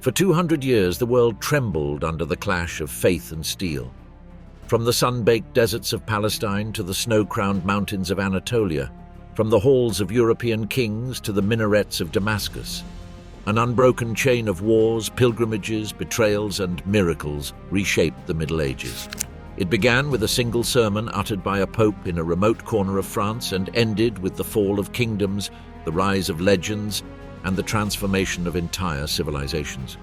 For 200 years, the world trembled under the clash of faith and steel. From the sun-baked deserts of Palestine to the snow-crowned mountains of Anatolia, from the halls of European kings to the minarets of Damascus, an unbroken chain of wars, pilgrimages, betrayals, and miracles reshaped the Middle Ages. It began with a single sermon uttered by a pope in a remote corner of France and ended with the fall of kingdoms, the rise of legends, and the transformation of entire civilizations.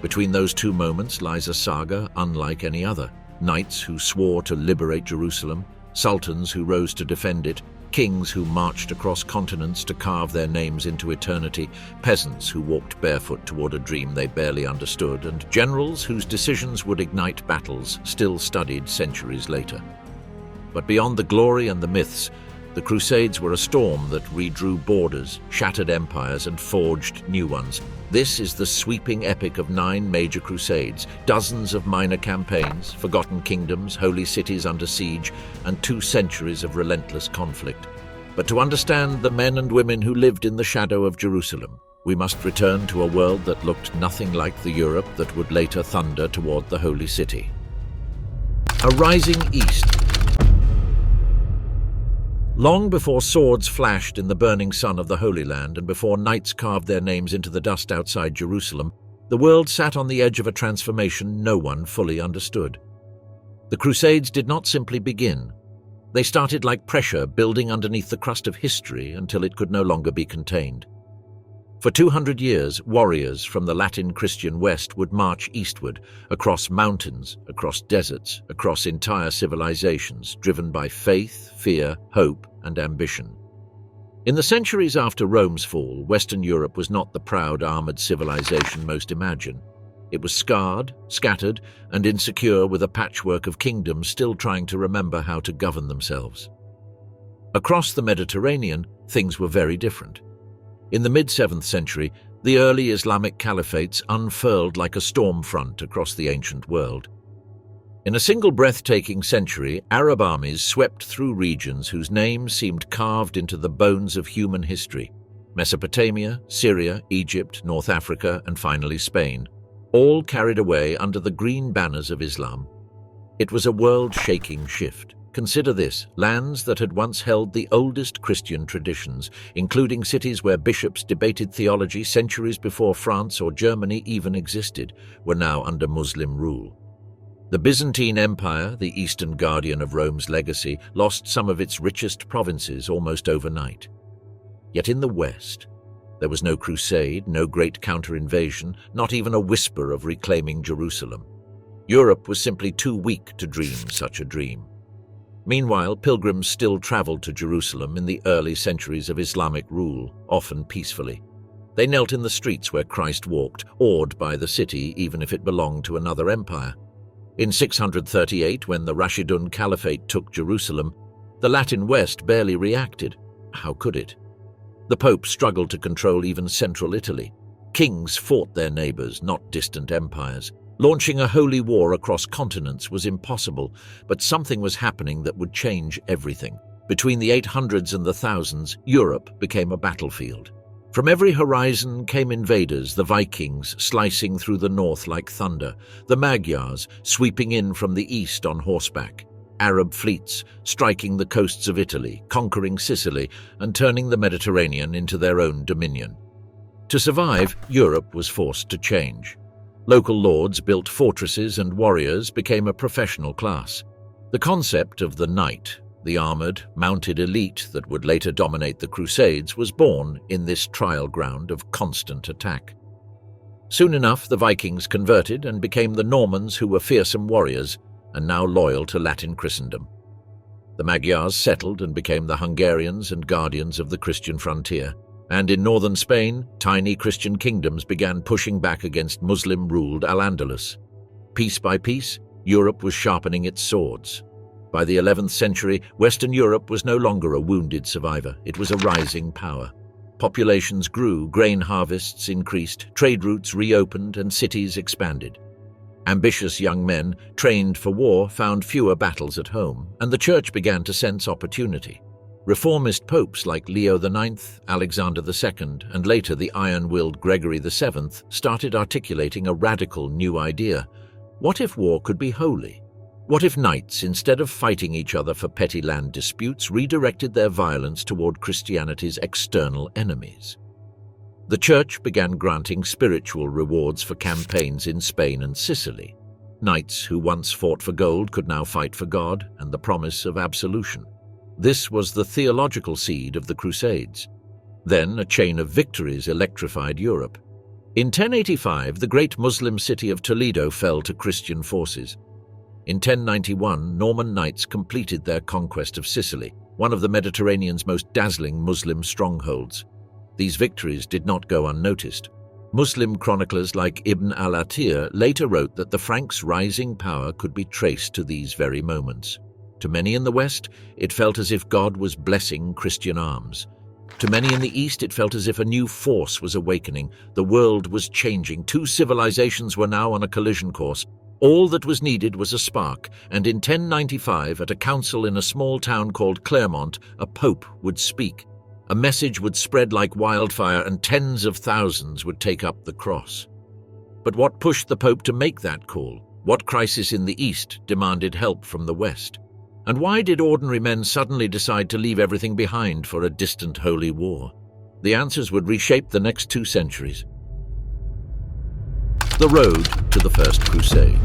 Between those two moments lies a saga unlike any other. Knights who swore to liberate Jerusalem, sultans who rose to defend it, kings who marched across continents to carve their names into eternity, peasants who walked barefoot toward a dream they barely understood, and generals whose decisions would ignite battles still studied centuries later. But beyond the glory and the myths, the Crusades were a storm that redrew borders, shattered empires, and forged new ones. This is the sweeping epic of 9 major crusades, dozens of minor campaigns, forgotten kingdoms, holy cities under siege, and 2 centuries of relentless conflict. But to understand the men and women who lived in the shadow of Jerusalem, we must return to a world that looked nothing like the Europe that would later thunder toward the holy city. A rising east. Long before swords flashed in the burning sun of the Holy Land and before knights carved their names into the dust outside Jerusalem, the world sat on the edge of a transformation no one fully understood. The Crusades did not simply begin. They started like pressure building underneath the crust of history until it could no longer be contained. For 200 years, warriors from the Latin Christian West would march eastward, across mountains, across deserts, across entire civilizations, driven by faith, fear, hope, and ambition. In the centuries after Rome's fall, Western Europe was not the proud armored civilization most imagine. It was scarred, scattered, and insecure, with a patchwork of kingdoms still trying to remember how to govern themselves. Across the Mediterranean, things were very different. In the mid-7th century, the early Islamic caliphates unfurled like a storm front across the ancient world. In a single breathtaking century, Arab armies swept through regions whose names seemed carved into the bones of human history. Mesopotamia, Syria, Egypt, North Africa, and finally Spain, all carried away under the green banners of Islam. It was a world-shaking shift. Consider this: lands that had once held the oldest Christian traditions, including cities where bishops debated theology centuries before France or Germany even existed, were now under Muslim rule. The Byzantine Empire, the eastern guardian of Rome's legacy, lost some of its richest provinces almost overnight. Yet in the West, there was no crusade, no great counter-invasion, not even a whisper of reclaiming Jerusalem. Europe was simply too weak to dream such a dream. Meanwhile, pilgrims still traveled to Jerusalem in the early centuries of Islamic rule, often peacefully. They knelt in the streets where Christ walked, awed by the city even if it belonged to another empire. In 638, when the Rashidun Caliphate took Jerusalem, the Latin West barely reacted. How could it? The Pope struggled to control even central Italy. Kings fought their neighbors, not distant empires. Launching a holy war across continents was impossible, but something was happening that would change everything. Between the 800s and the 1000s, Europe became a battlefield. From every horizon came invaders, the Vikings slicing through the north like thunder, the Magyars sweeping in from the east on horseback, Arab fleets striking the coasts of Italy, conquering Sicily, and turning the Mediterranean into their own dominion. To survive, Europe was forced to change. Local lords built fortresses and warriors became a professional class. The concept of the knight, the armored, mounted elite that would later dominate the Crusades, was born in this trial ground of constant attack. Soon enough, the Vikings converted and became the Normans, who were fearsome warriors and now loyal to Latin Christendom. The Magyars settled and became the Hungarians and guardians of the Christian frontier. And in northern Spain, tiny Christian kingdoms began pushing back against Muslim-ruled Al-Andalus. Piece by piece, Europe was sharpening its swords. By the 11th century, Western Europe was no longer a wounded survivor. It was a rising power. Populations grew, grain harvests increased, trade routes reopened, and cities expanded. Ambitious young men, trained for war, found fewer battles at home, and the church began to sense opportunity. Reformist popes like Leo IX, Alexander II, and later the iron-willed Gregory VII started articulating a radical new idea. What if war could be holy? What if knights, instead of fighting each other for petty land disputes, redirected their violence toward Christianity's external enemies? The Church began granting spiritual rewards for campaigns in Spain and Sicily. Knights who once fought for gold could now fight for God and the promise of absolution. This was the theological seed of the Crusades. Then a chain of victories electrified Europe. In 1085, the great Muslim city of Toledo fell to Christian forces. In 1091, Norman knights completed their conquest of Sicily, one of the Mediterranean's most dazzling Muslim strongholds. These victories did not go unnoticed. Muslim chroniclers like Ibn al-Athir later wrote that the Franks' rising power could be traced to these very moments. To many in the West, it felt as if God was blessing Christian arms. To many in the East, it felt as if a new force was awakening. The world was changing. Two civilizations were now on a collision course. All that was needed was a spark, and in 1095, at a council in a small town called Clermont, a pope would speak. A message would spread like wildfire, and tens of thousands would take up the cross. But what pushed the pope to make that call? What crisis in the East demanded help from the West? And why did ordinary men suddenly decide to leave everything behind for a distant holy war? The answers would reshape the next 2 centuries. The road to the First Crusade.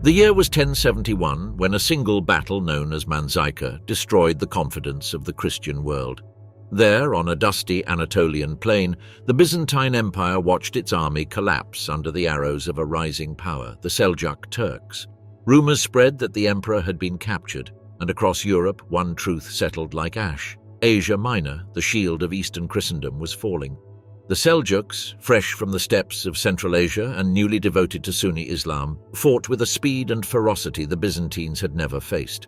The year was 1071 when a single battle known as Manzika destroyed the confidence of the Christian world. There, on a dusty Anatolian plain, the Byzantine Empire watched its army collapse under the arrows of a rising power, the Seljuk Turks. Rumors spread that the emperor had been captured, and across Europe one truth settled like ash. Asia Minor, the shield of Eastern Christendom, was falling. The Seljuks, fresh from the steppes of Central Asia and newly devoted to Sunni Islam, fought with a speed and ferocity the Byzantines had never faced.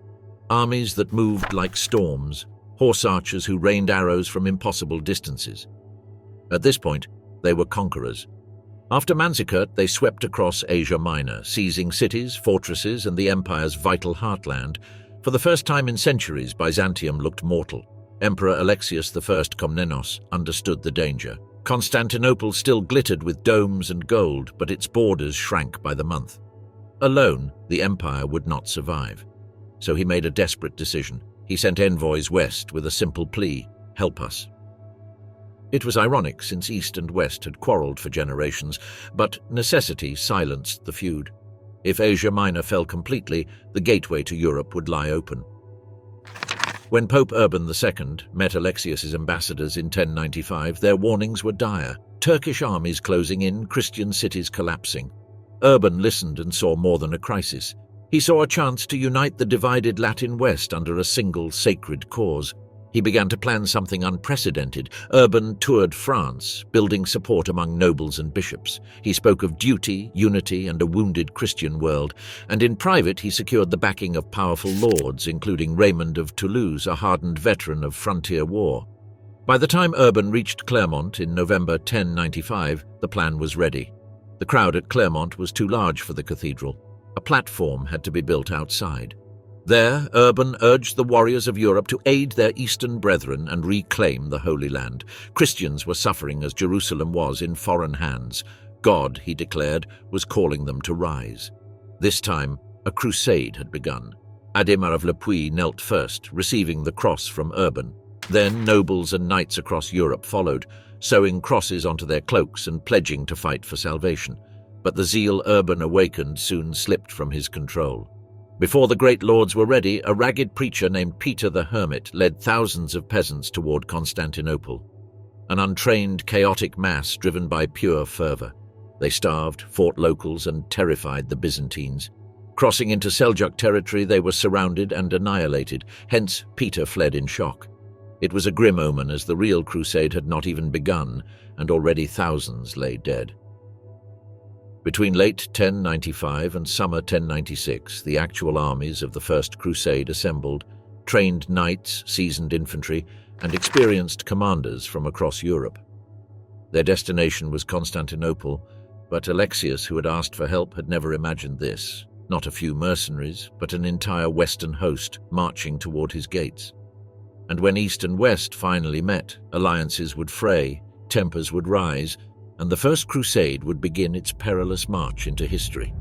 Armies that moved like storms, horse archers who rained arrows from impossible distances. At this point, they were conquerors. After Manzikert, they swept across Asia Minor, seizing cities, fortresses, and the empire's vital heartland. For the first time in centuries, Byzantium looked mortal. Emperor Alexius I Komnenos understood the danger. Constantinople still glittered with domes and gold, but its borders shrank by the month. Alone, the empire would not survive. So he made a desperate decision. He sent envoys west with a simple plea: help us. It was ironic, since East and West had quarreled for generations, but necessity silenced the feud. If Asia Minor fell completely, the gateway to Europe would lie open. When Pope Urban II met Alexius's ambassadors in 1095, their warnings were dire. Turkish armies closing in, Christian cities collapsing. Urban listened and saw more than a crisis. He saw a chance to unite the divided Latin West under a single sacred cause. He began to plan something unprecedented. Urban toured France, building support among nobles and bishops. He spoke of duty, unity, and a wounded Christian world, and in private he secured the backing of powerful lords, including Raymond of Toulouse, a hardened veteran of frontier war. By the time Urban reached Clermont in November 1095, the plan was ready. The crowd at Clermont was too large for the cathedral. A platform had to be built outside. There, Urban urged the warriors of Europe to aid their eastern brethren and reclaim the Holy Land. Christians were suffering as Jerusalem was in foreign hands. God, he declared, was calling them to rise. This time, a crusade had begun. Adhémar of Le Puy knelt first, receiving the cross from Urban. Then nobles and knights across Europe followed, sewing crosses onto their cloaks and pledging to fight for salvation. But the zeal Urban awakened soon slipped from his control. Before the great lords were ready, a ragged preacher named Peter the Hermit led thousands of peasants toward Constantinople. An untrained, chaotic mass driven by pure fervor. They starved, fought locals, and terrified the Byzantines. Crossing into Seljuk territory, they were surrounded and annihilated. Hence, Peter fled in shock. It was a grim omen, as the real crusade had not even begun, and already thousands lay dead. Between late 1095 and summer 1096, the actual armies of the First Crusade assembled, trained knights, seasoned infantry, and experienced commanders from across Europe. Their destination was Constantinople, but Alexius, who had asked for help, had never imagined this. not a few mercenaries, but an entire western host marching toward his gates. And when East and West finally met, alliances would fray, tempers would rise, and the First Crusade would begin its perilous march into history.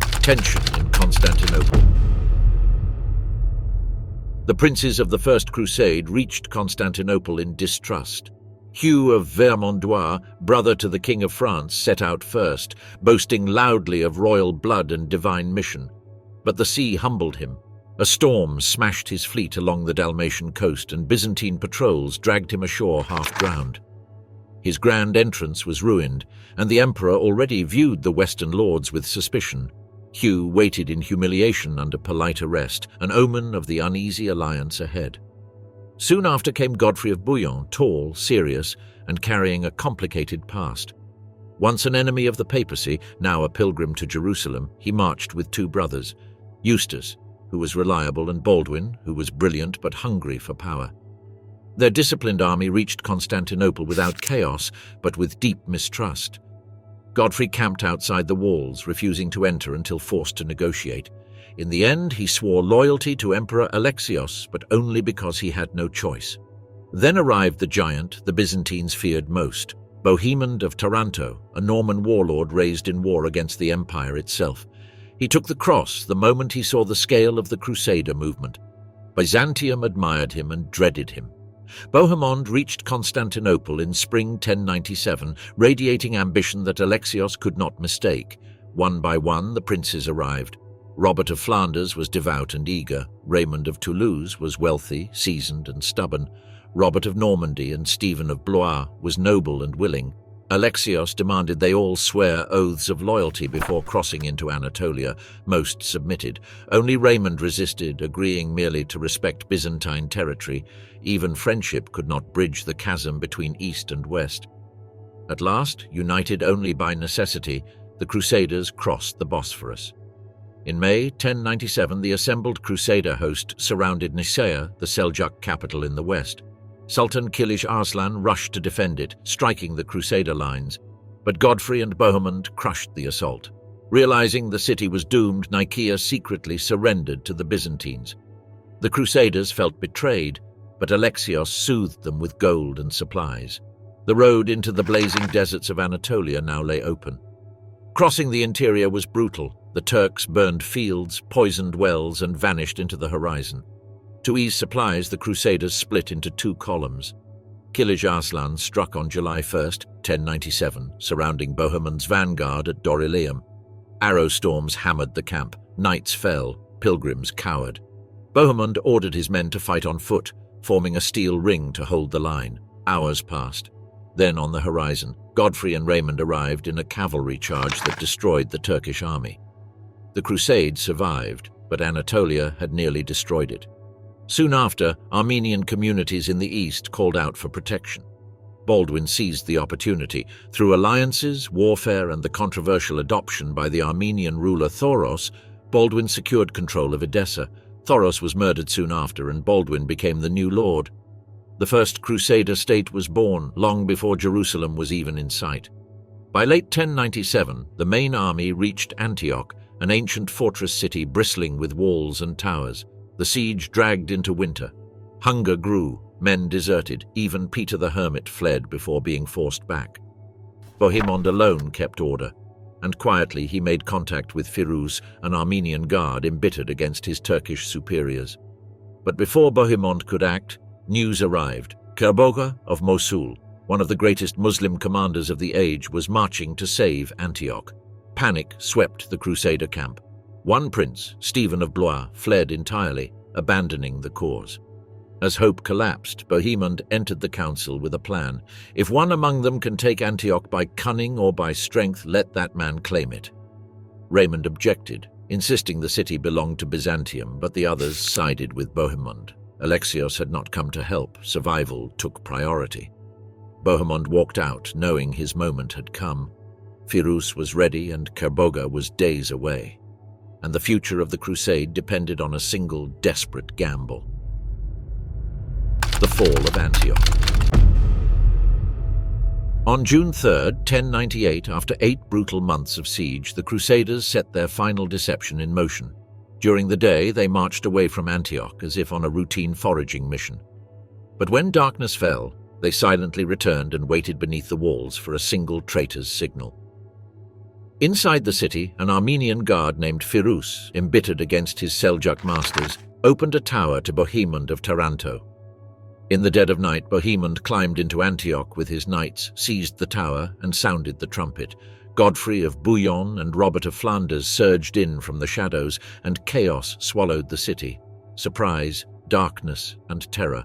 Tension in Constantinople. The princes of the First Crusade reached Constantinople in distrust. Hugh of Vermandois, brother to the King of France, set out first, boasting loudly of royal blood and divine mission. But the sea humbled him. A storm smashed his fleet along the Dalmatian coast, and Byzantine patrols dragged him ashore half-drowned. His grand entrance was ruined, and the emperor already viewed the Western lords with suspicion. Hugh waited in humiliation under polite arrest, an omen of the uneasy alliance ahead. Soon after came Godfrey of Bouillon, tall, serious, and carrying a complicated past. Once an enemy of the papacy, now a pilgrim to Jerusalem, he marched with two brothers, Eustace, who was reliable, and Baldwin, who was brilliant but hungry for power. Their disciplined army reached Constantinople without chaos, but with deep mistrust. Godfrey camped outside the walls, refusing to enter until forced to negotiate. In the end, he swore loyalty to Emperor Alexios, but only because he had no choice. Then arrived the giant the Byzantines feared most, Bohemond of Taranto, a Norman warlord raised in war against the empire itself. He took the cross the moment he saw the scale of the Crusader movement. Byzantium admired him and dreaded him. Bohemond reached Constantinople in spring 1097, radiating ambition that Alexios could not mistake. One by one, the princes arrived. Robert of Flanders was devout and eager. Raymond of Toulouse was wealthy, seasoned, and stubborn. Robert of Normandy and Stephen of Blois was noble and willing. Alexios demanded they all swear oaths of loyalty before crossing into Anatolia. Most submitted. Only Raymond resisted, agreeing merely to respect Byzantine territory. Even friendship could not bridge the chasm between East and West. At last, united only by necessity, the Crusaders crossed the Bosphorus. In May 1097, the assembled Crusader host surrounded Nicaea, the Seljuk capital in the west. Sultan Kilij Arslan rushed to defend it, striking the Crusader lines. But Godfrey and Bohemond crushed the assault. Realizing the city was doomed, Nicaea secretly surrendered to the Byzantines. The Crusaders felt betrayed, but Alexios soothed them with gold and supplies. The road into the blazing deserts of Anatolia now lay open. Crossing the interior was brutal. The Turks burned fields, poisoned wells, and vanished into the horizon. To ease supplies, the Crusaders split into two columns. Kilij Arslan struck on July 1st, 1097, surrounding Bohemond's vanguard at Dorylaeum. Arrow storms hammered the camp. Knights fell. Pilgrims cowered. Bohemond ordered his men to fight on foot, forming a steel ring to hold the line. Hours passed. Then, on the horizon, Godfrey and Raymond arrived in a cavalry charge that destroyed the Turkish army. The Crusade survived, but Anatolia had nearly destroyed it. Soon after, Armenian communities in the east called out for protection. Baldwin seized the opportunity. Through alliances, warfare, and the controversial adoption by the Armenian ruler Thoros, Baldwin secured control of Edessa. Thoros was murdered soon after, and Baldwin became the new lord. The first Crusader state was born, long before Jerusalem was even in sight. By late 1097, the main army reached Antioch, an ancient fortress city bristling with walls and towers. The siege dragged into winter. Hunger grew, men deserted, even Peter the Hermit fled before being forced back. Bohemond alone kept order, and quietly he made contact with Firuz, an Armenian guard embittered against his Turkish superiors. But before Bohemond could act, news arrived. Kerboga of Mosul, one of the greatest Muslim commanders of the age, was marching to save Antioch. Panic swept the Crusader camp. One prince, Stephen of Blois, fled entirely, abandoning the cause. As hope collapsed, Bohemond entered the council with a plan. If one among them can take Antioch by cunning or by strength, let that man claim it. Raymond objected, insisting the city belonged to Byzantium, but the others sided with Bohemond. Alexios had not come to help. Survival took priority. Bohemond walked out, knowing his moment had come. Firuz was ready and Kerboga was days away. And the future of the crusade depended on a single desperate gamble. The fall of Antioch. On June 3, 1098, after 8 brutal months of siege, the Crusaders set their final deception in motion. During the day, they marched away from Antioch as if on a routine foraging mission. But when darkness fell, they silently returned and waited beneath the walls for a single traitor's signal. Inside the city, an Armenian guard named Firuz, embittered against his Seljuk masters, opened a tower to Bohemond of Taranto. In the dead of night, Bohemond climbed into Antioch with his knights, seized the tower, and sounded the trumpet. Godfrey of Bouillon and Robert of Flanders surged in from the shadows, and chaos swallowed the city. Surprise, darkness, and terror.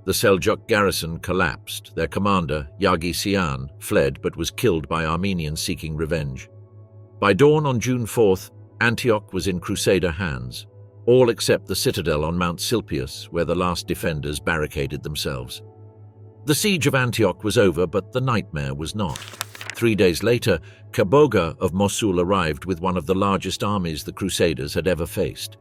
The Seljuk garrison collapsed. Their commander, Yagi Sian, fled but was killed by Armenians seeking revenge. By dawn on June 4th, Antioch was in Crusader hands, all except the citadel on Mount Silpius, where the last defenders barricaded themselves. The siege of Antioch was over, but the nightmare was not. 3 days later, Kaboga of Mosul arrived with one of the largest armies the Crusaders had ever faced.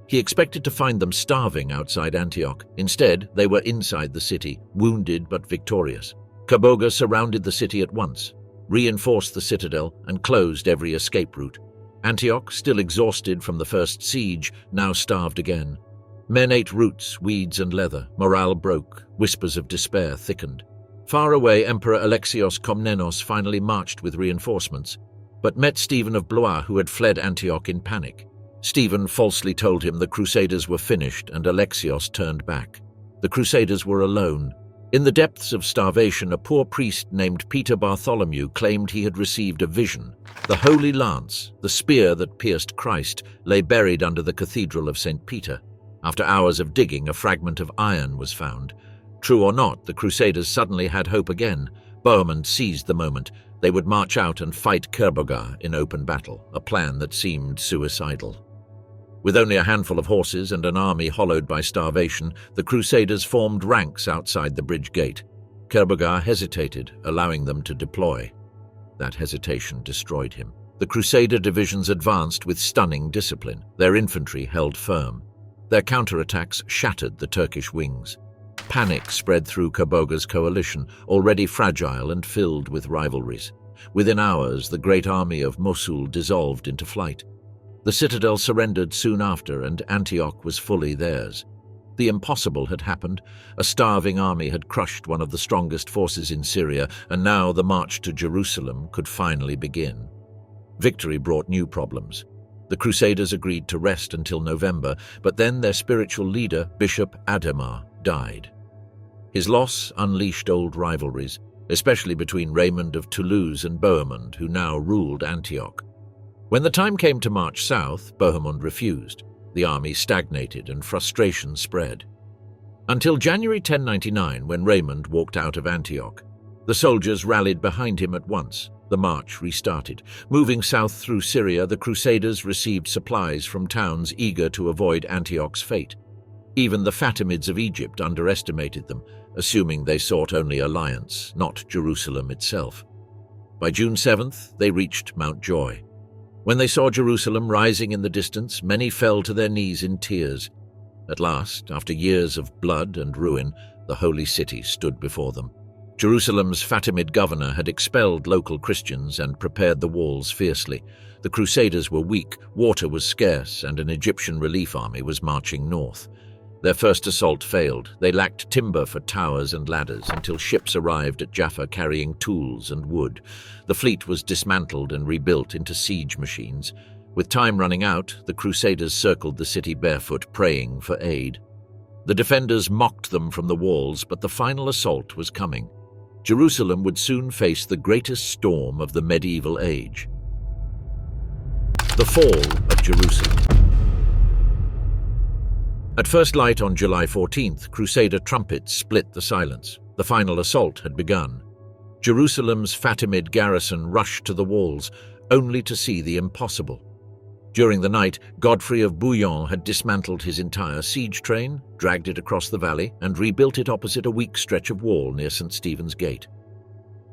He expected to find them starving outside Antioch. Instead, they were inside the city, wounded but victorious. Kaboga surrounded the city at once, reinforced the citadel, and closed every escape route. Antioch, still exhausted from the first siege, now starved again. Men ate roots, weeds, and leather. Morale broke. Whispers of despair thickened. Far away, Emperor Alexios Komnenos finally marched with reinforcements, but met Stephen of Blois, who had fled Antioch in panic. Stephen falsely told him the Crusaders were finished, and Alexios turned back. The Crusaders were alone. In the depths of starvation, a poor priest named Peter Bartholomew claimed he had received a vision. The Holy Lance, the spear that pierced Christ, lay buried under the Cathedral of St. Peter. After hours of digging, a fragment of iron was found. True or not, the Crusaders suddenly had hope again. Bohemond seized the moment. They would march out and fight Kerbogah in open battle, a plan that seemed suicidal. With only a handful of horses and an army hollowed by starvation, the Crusaders formed ranks outside the bridge gate. Kerbogah hesitated, allowing them to deploy. That hesitation destroyed him. The Crusader divisions advanced with stunning discipline. Their infantry held firm. Their counterattacks shattered the Turkish wings. Panic spread through Kerbogah's coalition, already fragile and filled with rivalries. Within hours, the great army of Mosul dissolved into flight. The citadel surrendered soon after, and Antioch was fully theirs. The impossible had happened. A starving army had crushed one of the strongest forces in Syria, and now the march to Jerusalem could finally begin. Victory brought new problems. The Crusaders agreed to rest until November, but then their spiritual leader, Bishop Adhemar, died. His loss unleashed old rivalries, especially between Raymond of Toulouse and Bohemond, who now ruled Antioch. When the time came to march south, Bohemond refused. The army stagnated and frustration spread. Until January 1099, when Raymond walked out of Antioch. The soldiers rallied behind him at once. The march restarted. Moving south through Syria, the Crusaders received supplies from towns eager to avoid Antioch's fate. Even the Fatimids of Egypt underestimated them, assuming they sought only alliance, not Jerusalem itself. By June 7th, they reached Mount Joy. When they saw Jerusalem rising in the distance, many fell to their knees in tears. At last, after years of blood and ruin, the holy city stood before them. Jerusalem's Fatimid governor had expelled local Christians and prepared the walls fiercely. The Crusaders were weak, water was scarce, and an Egyptian relief army was marching north. Their first assault failed. They lacked timber for towers and ladders until ships arrived at Jaffa carrying tools and wood. The fleet was dismantled and rebuilt into siege machines. With time running out, the Crusaders circled the city barefoot, praying for aid. The defenders mocked them from the walls, but the final assault was coming. Jerusalem would soon face the greatest storm of the medieval age. The fall of Jerusalem. At first light on July 14th, Crusader trumpets split the silence. The final assault had begun. Jerusalem's Fatimid garrison rushed to the walls, only to see the impossible. During the night, Godfrey of Bouillon had dismantled his entire siege train, dragged it across the valley, and rebuilt it opposite a weak stretch of wall near St. Stephen's Gate.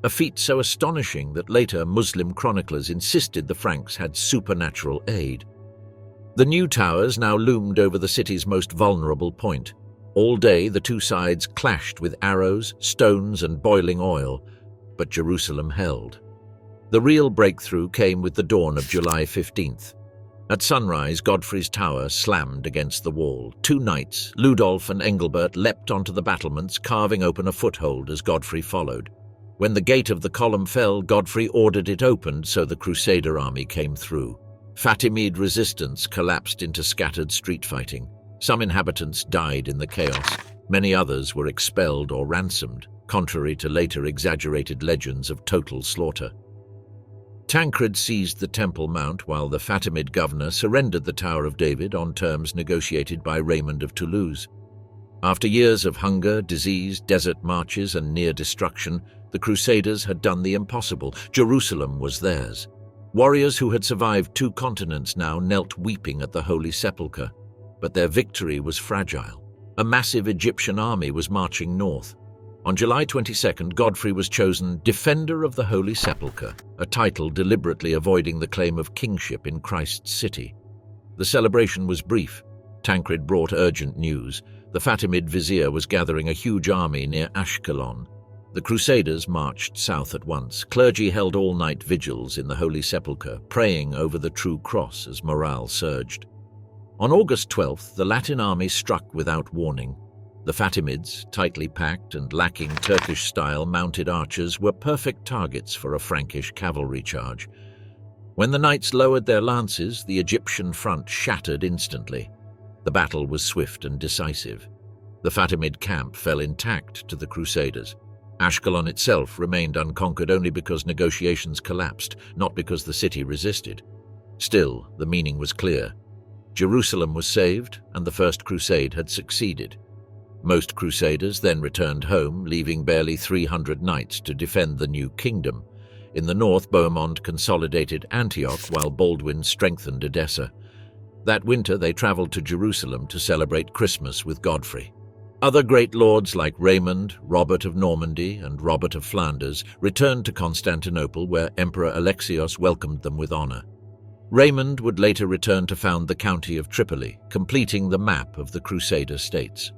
A feat so astonishing that later Muslim chroniclers insisted the Franks had supernatural aid. The new towers now loomed over the city's most vulnerable point. All day, the two sides clashed with arrows, stones, and boiling oil. but Jerusalem held. The real breakthrough came with the dawn of July 15th. At sunrise, Godfrey's tower slammed against the wall. Two knights, Ludolf and Engelbert, leapt onto the battlements, carving open a foothold as Godfrey followed. When the gate of the column fell, Godfrey ordered it opened so the Crusader army came through. Fatimid resistance collapsed into scattered street fighting. Some inhabitants died in the chaos. Many others were expelled or ransomed, contrary to later exaggerated legends of total slaughter. Tancred seized the Temple Mount while the Fatimid governor surrendered the Tower of David on terms negotiated by Raymond of Toulouse. After years of hunger, disease, desert marches, and near destruction, the Crusaders had done the impossible. Jerusalem was theirs. Warriors who had survived 2 continents now knelt weeping at the Holy Sepulchre. But their victory was fragile. A massive Egyptian army was marching north. On July 22nd, Godfrey was chosen Defender of the Holy Sepulchre, a title deliberately avoiding the claim of kingship in Christ's city. The celebration was brief. Tancred brought urgent news. The Fatimid vizier was gathering a huge army near Ashkelon. The Crusaders marched south at once. Clergy held all-night vigils in the Holy Sepulchre, praying over the true cross as morale surged. On August 12th, the Latin army struck without warning. The Fatimids, tightly packed and lacking Turkish-style mounted archers, were perfect targets for a Frankish cavalry charge. When the knights lowered their lances, the Egyptian front shattered instantly. The battle was swift and decisive. The Fatimid camp fell intact to the Crusaders. Ashkelon itself remained unconquered only because negotiations collapsed, not because the city resisted. Still, the meaning was clear. Jerusalem was saved, and the First Crusade had succeeded. Most crusaders then returned home, leaving barely 300 knights to defend the new kingdom. In the north, Bohemond consolidated Antioch, while Baldwin strengthened Edessa. That winter, they traveled to Jerusalem to celebrate Christmas with Godfrey. Other great lords like Raymond, Robert of Normandy, and Robert of Flanders returned to Constantinople, where Emperor Alexios welcomed them with honor. Raymond would later return to found the county of Tripoli, completing the map of the Crusader states.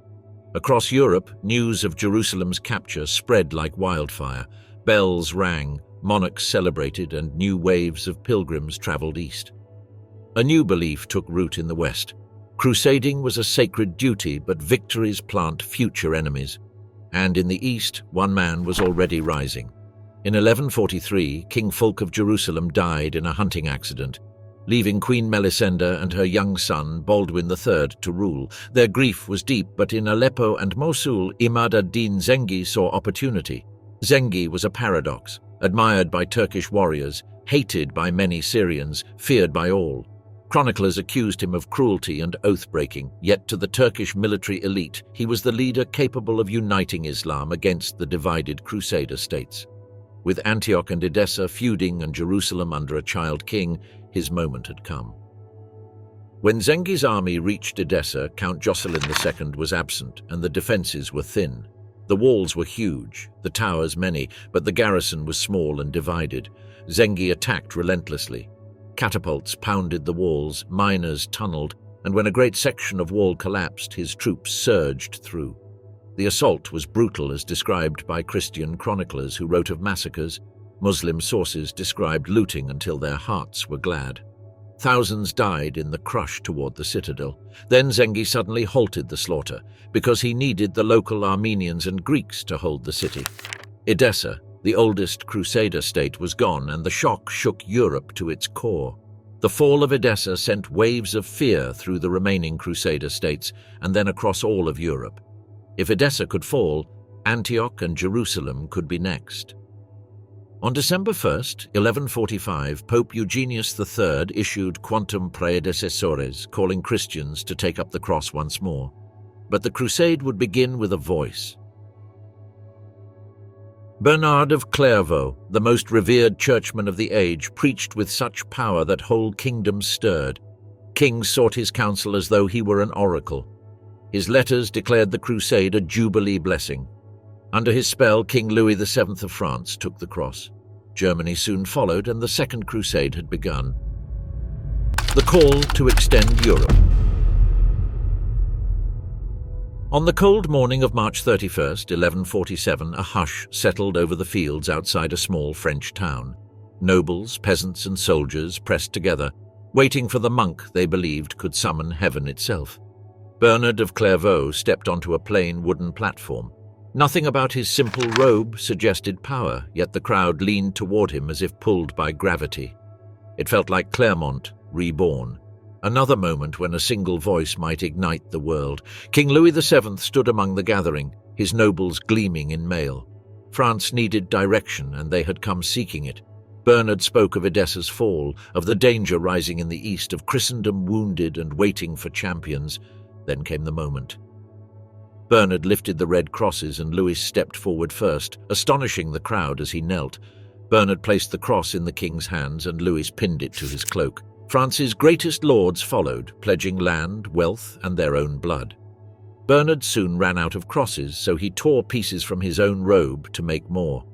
Across Europe, news of Jerusalem's capture spread like wildfire. Bells rang, monarchs celebrated, and new waves of pilgrims traveled east. A new belief took root in the West. Crusading was a sacred duty, but victories plant future enemies. And in the East, one man was already rising. In 1143, King Fulk of Jerusalem died in a hunting accident, leaving Queen Melisenda and her young son, Baldwin III, to rule. Their grief was deep, but in Aleppo and Mosul, Imad ad-Din Zengi saw opportunity. Zengi was a paradox, admired by Turkish warriors, hated by many Syrians, feared by all. Chroniclers accused him of cruelty and oath-breaking, yet to the Turkish military elite, he was the leader capable of uniting Islam against the divided Crusader states. With Antioch and Edessa feuding and Jerusalem under a child king, his moment had come. When Zengi's army reached Edessa, Count Jocelyn II was absent, and the defenses were thin. The walls were huge, the towers many, but the garrison was small and divided. Zengi attacked relentlessly. Catapults pounded the walls, miners tunneled, and when a great section of wall collapsed, his troops surged through. The assault was brutal as described by Christian chroniclers who wrote of massacres. Muslim sources described looting until their hearts were glad. Thousands died in the crush toward the citadel. Then Zengi suddenly halted the slaughter, because he needed the local Armenians and Greeks to hold the city. Edessa, the oldest Crusader state, was gone, and the shock shook Europe to its core. The fall of Edessa sent waves of fear through the remaining Crusader states, and then across all of Europe. If Edessa could fall, Antioch and Jerusalem could be next. On December 1st, 1145, Pope Eugenius III issued Quantum Predecessores, calling Christians to take up the cross once more. But the crusade would begin with a voice. Bernard of Clairvaux, the most revered churchman of the age, preached with such power that whole kingdoms stirred. Kings sought his counsel as though he were an oracle. His letters declared the crusade a jubilee blessing. Under his spell, King Louis VII of France took the cross. Germany soon followed, and the Second Crusade had begun. The call to extend Europe. On the cold morning of March 31st, 1147, a hush settled over the fields outside a small French town. Nobles, peasants, and soldiers pressed together, waiting for the monk they believed could summon heaven itself. Bernard of Clairvaux stepped onto a plain wooden platform. Nothing about his simple robe suggested power, yet the crowd leaned toward him as if pulled by gravity. It felt like Clermont, reborn. Another moment when a single voice might ignite the world. King Louis VII stood among the gathering, his nobles gleaming in mail. France needed direction, and they had come seeking it. Bernard spoke of Edessa's fall, of the danger rising in the east, of Christendom wounded and waiting for champions. Then came the moment. Bernard lifted the red crosses and Louis stepped forward first, astonishing the crowd as he knelt. Bernard placed the cross in the king's hands and Louis pinned it to his cloak. France's greatest lords followed, pledging land, wealth, and their own blood. Bernard soon ran out of crosses, so he tore pieces from his own robe to make more.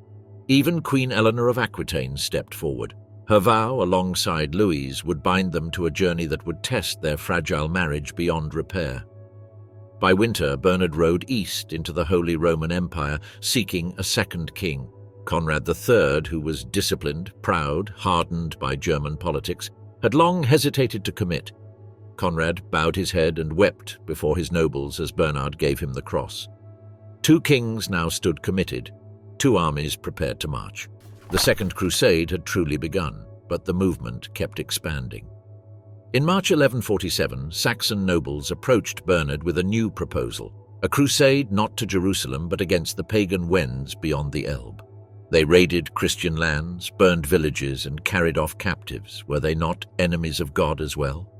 Even Queen Eleanor of Aquitaine stepped forward. Her vow, alongside Louis', would bind them to a journey that would test their fragile marriage beyond repair. By winter, Bernard rode east into the Holy Roman Empire, seeking a second king. Conrad III, who was disciplined, proud, hardened by German politics, had long hesitated to commit. Conrad bowed his head and wept before his nobles as Bernard gave him the cross. Two kings now stood committed, two armies prepared to march. The Second Crusade had truly begun, but the movement kept expanding. In March 1147, Saxon nobles approached Bernard with a new proposal, a crusade not to Jerusalem but against the pagan Wends beyond the Elbe. They raided Christian lands, burned villages, and carried off captives. Were they not enemies of God as well?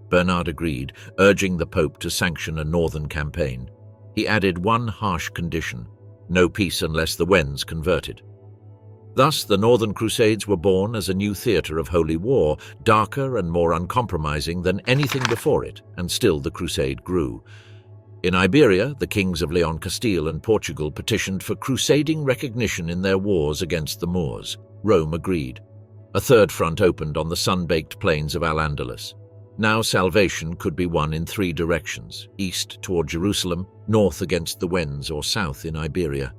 Bernard agreed, urging the Pope to sanction a northern campaign. He added one harsh condition: no peace unless the Wends converted. Thus, the Northern Crusades were born as a new theatre of holy war, darker and more uncompromising than anything before it, and still the crusade grew. In Iberia, the kings of Leon, Castile, and Portugal petitioned for crusading recognition in their wars against the Moors. Rome agreed. A third front opened on the sun-baked plains of Al-Andalus. Now salvation could be won in three directions: east toward Jerusalem, north against the Wends, or south in Iberia.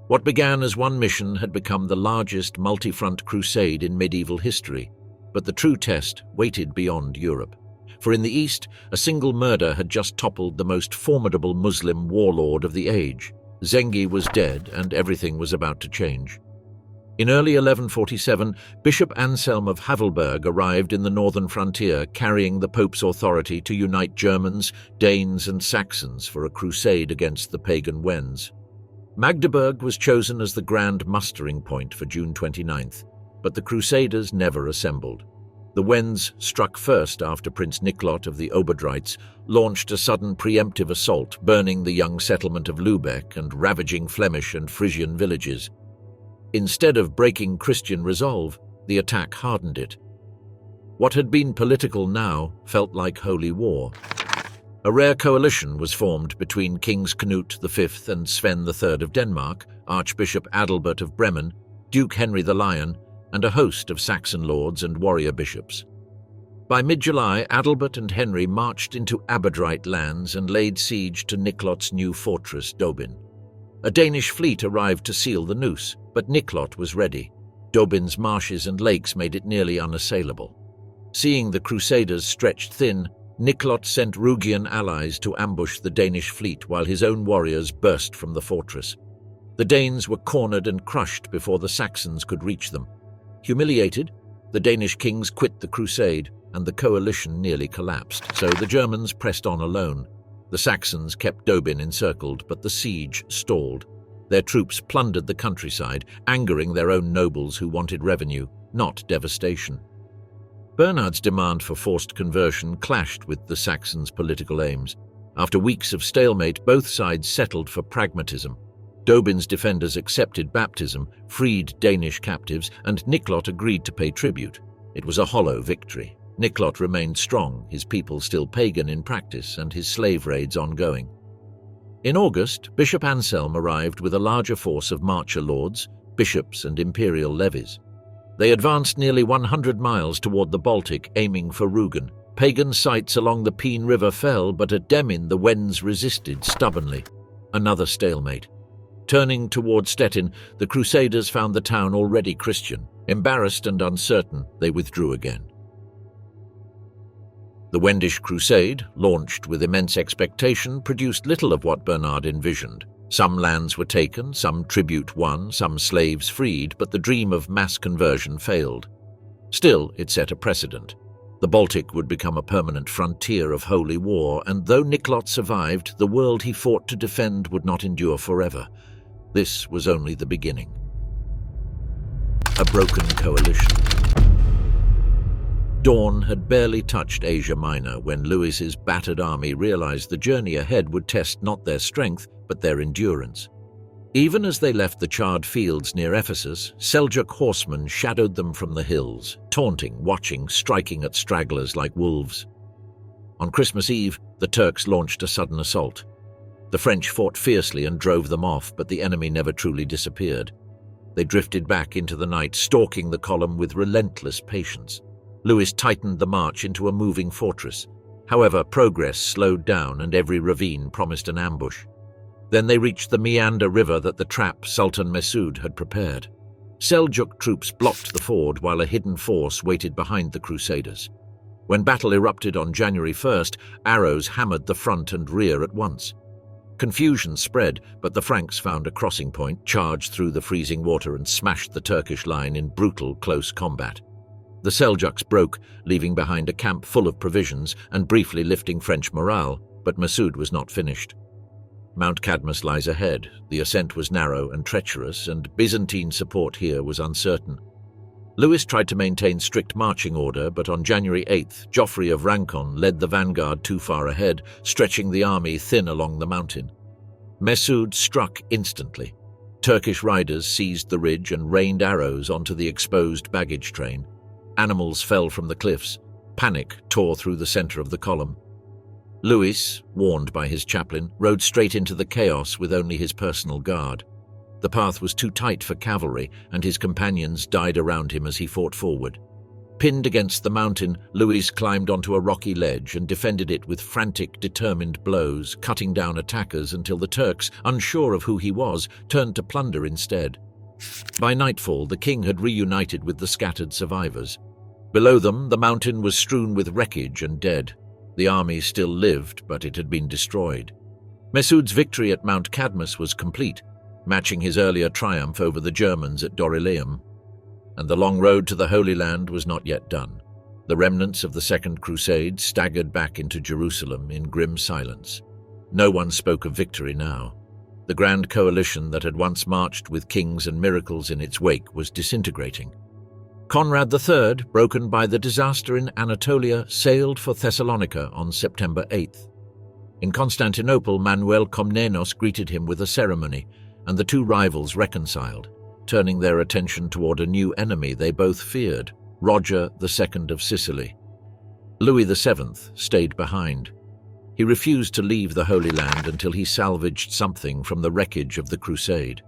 What began as one mission had become the largest multi-front crusade in medieval history, but the true test waited beyond Europe. For in the east, a single murder had just toppled the most formidable Muslim warlord of the age. Zengi was dead, and everything was about to change. In early 1147, Bishop Anselm of Havelberg arrived in the northern frontier, carrying the Pope's authority to unite Germans, Danes, and Saxons for a crusade against the pagan Wends. Magdeburg was chosen as the grand mustering point for June 29th, but the Crusaders never assembled. The Wends struck first after Prince Niklot of the Oberdreiz launched a sudden preemptive assault, burning the young settlement of Lübeck and ravaging Flemish and Frisian villages. Instead of breaking Christian resolve, the attack hardened it. What had been political now felt like holy war. A rare coalition was formed between Kings Knut V and Sven III of Denmark, Archbishop Adalbert of Bremen, Duke Henry the Lion, and a host of Saxon lords and warrior bishops. By mid-July, Adalbert and Henry marched into Aberdrite lands and laid siege to Niklot's new fortress, Dobin. A Danish fleet arrived to seal the noose, but Niklot was ready. Dobin's marshes and lakes made it nearly unassailable. Seeing the Crusaders stretched thin, Niklot sent Rugian allies to ambush the Danish fleet while his own warriors burst from the fortress. The Danes were cornered and crushed before the Saxons could reach them. Humiliated, the Danish kings quit the crusade, and the coalition nearly collapsed, so the Germans pressed on alone. The Saxons kept Dobin encircled, but the siege stalled. Their troops plundered the countryside, angering their own nobles who wanted revenue, not devastation. Bernard's demand for forced conversion clashed with the Saxons' political aims. After weeks of stalemate, both sides settled for pragmatism. Dobin's defenders accepted baptism, freed Danish captives, and Niklot agreed to pay tribute. It was a hollow victory. Niklot remained strong, his people still pagan in practice, and his slave raids ongoing. In August, Bishop Anselm arrived with a larger force of marcher lords, bishops, and imperial levies. They advanced nearly 100 miles toward the Baltic, aiming for Rügen, Pagan sites along the Peene River fell, but at Demmin the Wends resisted stubbornly. Another stalemate. Turning toward Stettin, the Crusaders found the town already Christian. Embarrassed and uncertain, they withdrew again. The Wendish Crusade, launched with immense expectation, produced little of what Bernard envisioned. Some lands were taken, some tribute won, some slaves freed, but the dream of mass conversion failed. Still, it set a precedent. The Baltic would become a permanent frontier of holy war, and though Niklot survived, the world he fought to defend would not endure forever. This was only the beginning. A broken coalition. Dawn had barely touched Asia Minor when Louis's battered army realized the journey ahead would test not their strength, but their endurance. Even as they left the charred fields near Ephesus, Seljuk horsemen shadowed them from the hills, taunting, watching, striking at stragglers like wolves. On Christmas Eve, the Turks launched a sudden assault. The French fought fiercely and drove them off, but the enemy never truly disappeared. They drifted back into the night, stalking the column with relentless patience. Louis tightened the march into a moving fortress. However, progress slowed down and every ravine promised an ambush. Then they reached the Meander River that the trap Sultan Mesud had prepared. Seljuk troops blocked the ford while a hidden force waited behind the Crusaders. When battle erupted on January 1st, arrows hammered the front and rear at once. Confusion spread, but the Franks found a crossing point, charged through the freezing water and smashed the Turkish line in brutal close combat. The Seljuks broke, leaving behind a camp full of provisions and briefly lifting French morale, but Mesud was not finished. Mount Cadmus lies ahead. The ascent was narrow and treacherous, and Byzantine support here was uncertain. Louis tried to maintain strict marching order, but on January 8th, Geoffrey of Rancon led the vanguard too far ahead, stretching the army thin along the mountain. Mesud struck instantly. Turkish riders seized the ridge and rained arrows onto the exposed baggage train. Animals fell from the cliffs. Panic tore through the center of the column. Louis, warned by his chaplain, rode straight into the chaos with only his personal guard. The path was too tight for cavalry, and his companions died around him as he fought forward. Pinned against the mountain, Louis climbed onto a rocky ledge and defended it with frantic, determined blows, cutting down attackers until the Turks, unsure of who he was, turned to plunder instead. By nightfall, the king had reunited with the scattered survivors. Below them, the mountain was strewn with wreckage and dead. The army still lived, but it had been destroyed. Mesud's victory at Mount Cadmus was complete, matching his earlier triumph over the Germans at Dorylaeum. And the long road to the Holy Land was not yet done. The remnants of the Second Crusade staggered back into Jerusalem in grim silence. No one spoke of victory now. The grand coalition that had once marched with kings and miracles in its wake was disintegrating. Conrad III, broken by the disaster in Anatolia, sailed for Thessalonica on September 8th. In Constantinople, Manuel Komnenos greeted him with a ceremony, and the two rivals reconciled, turning their attention toward a new enemy they both feared, Roger II of Sicily. Louis VII stayed behind. He refused to leave the Holy Land until he salvaged something from the wreckage of the Crusade.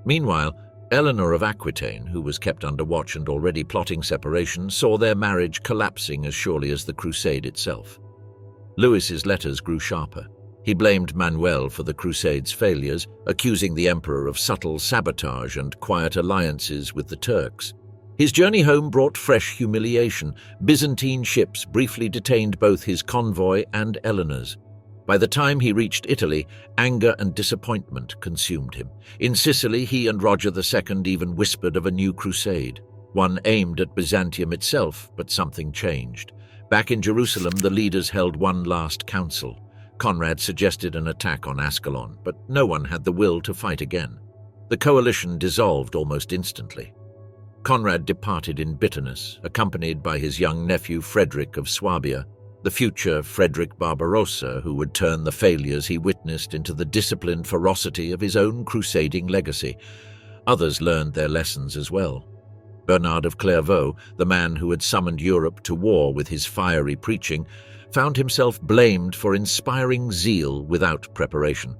Meanwhile, Eleanor of Aquitaine, who was kept under watch and already plotting separation, saw their marriage collapsing as surely as the Crusade itself. Louis's letters grew sharper. He blamed Manuel for the Crusade's failures, accusing the emperor of subtle sabotage and quiet alliances with the Turks. His journey home brought fresh humiliation. Byzantine ships briefly detained both his convoy and Eleanor's. By the time he reached Italy, anger and disappointment consumed him. In Sicily, he and Roger II even whispered of a new crusade, one aimed at Byzantium itself, but something changed. Back in Jerusalem, the leaders held one last council. Conrad suggested an attack on Ascalon, but no one had the will to fight again. The coalition dissolved almost instantly. Conrad departed in bitterness, accompanied by his young nephew Frederick of Swabia, the future Frederick Barbarossa, who would turn the failures he witnessed into the disciplined ferocity of his own crusading legacy. Others learned their lessons as well. Bernard of Clairvaux, the man who had summoned Europe to war with his fiery preaching, found himself blamed for inspiring zeal without preparation.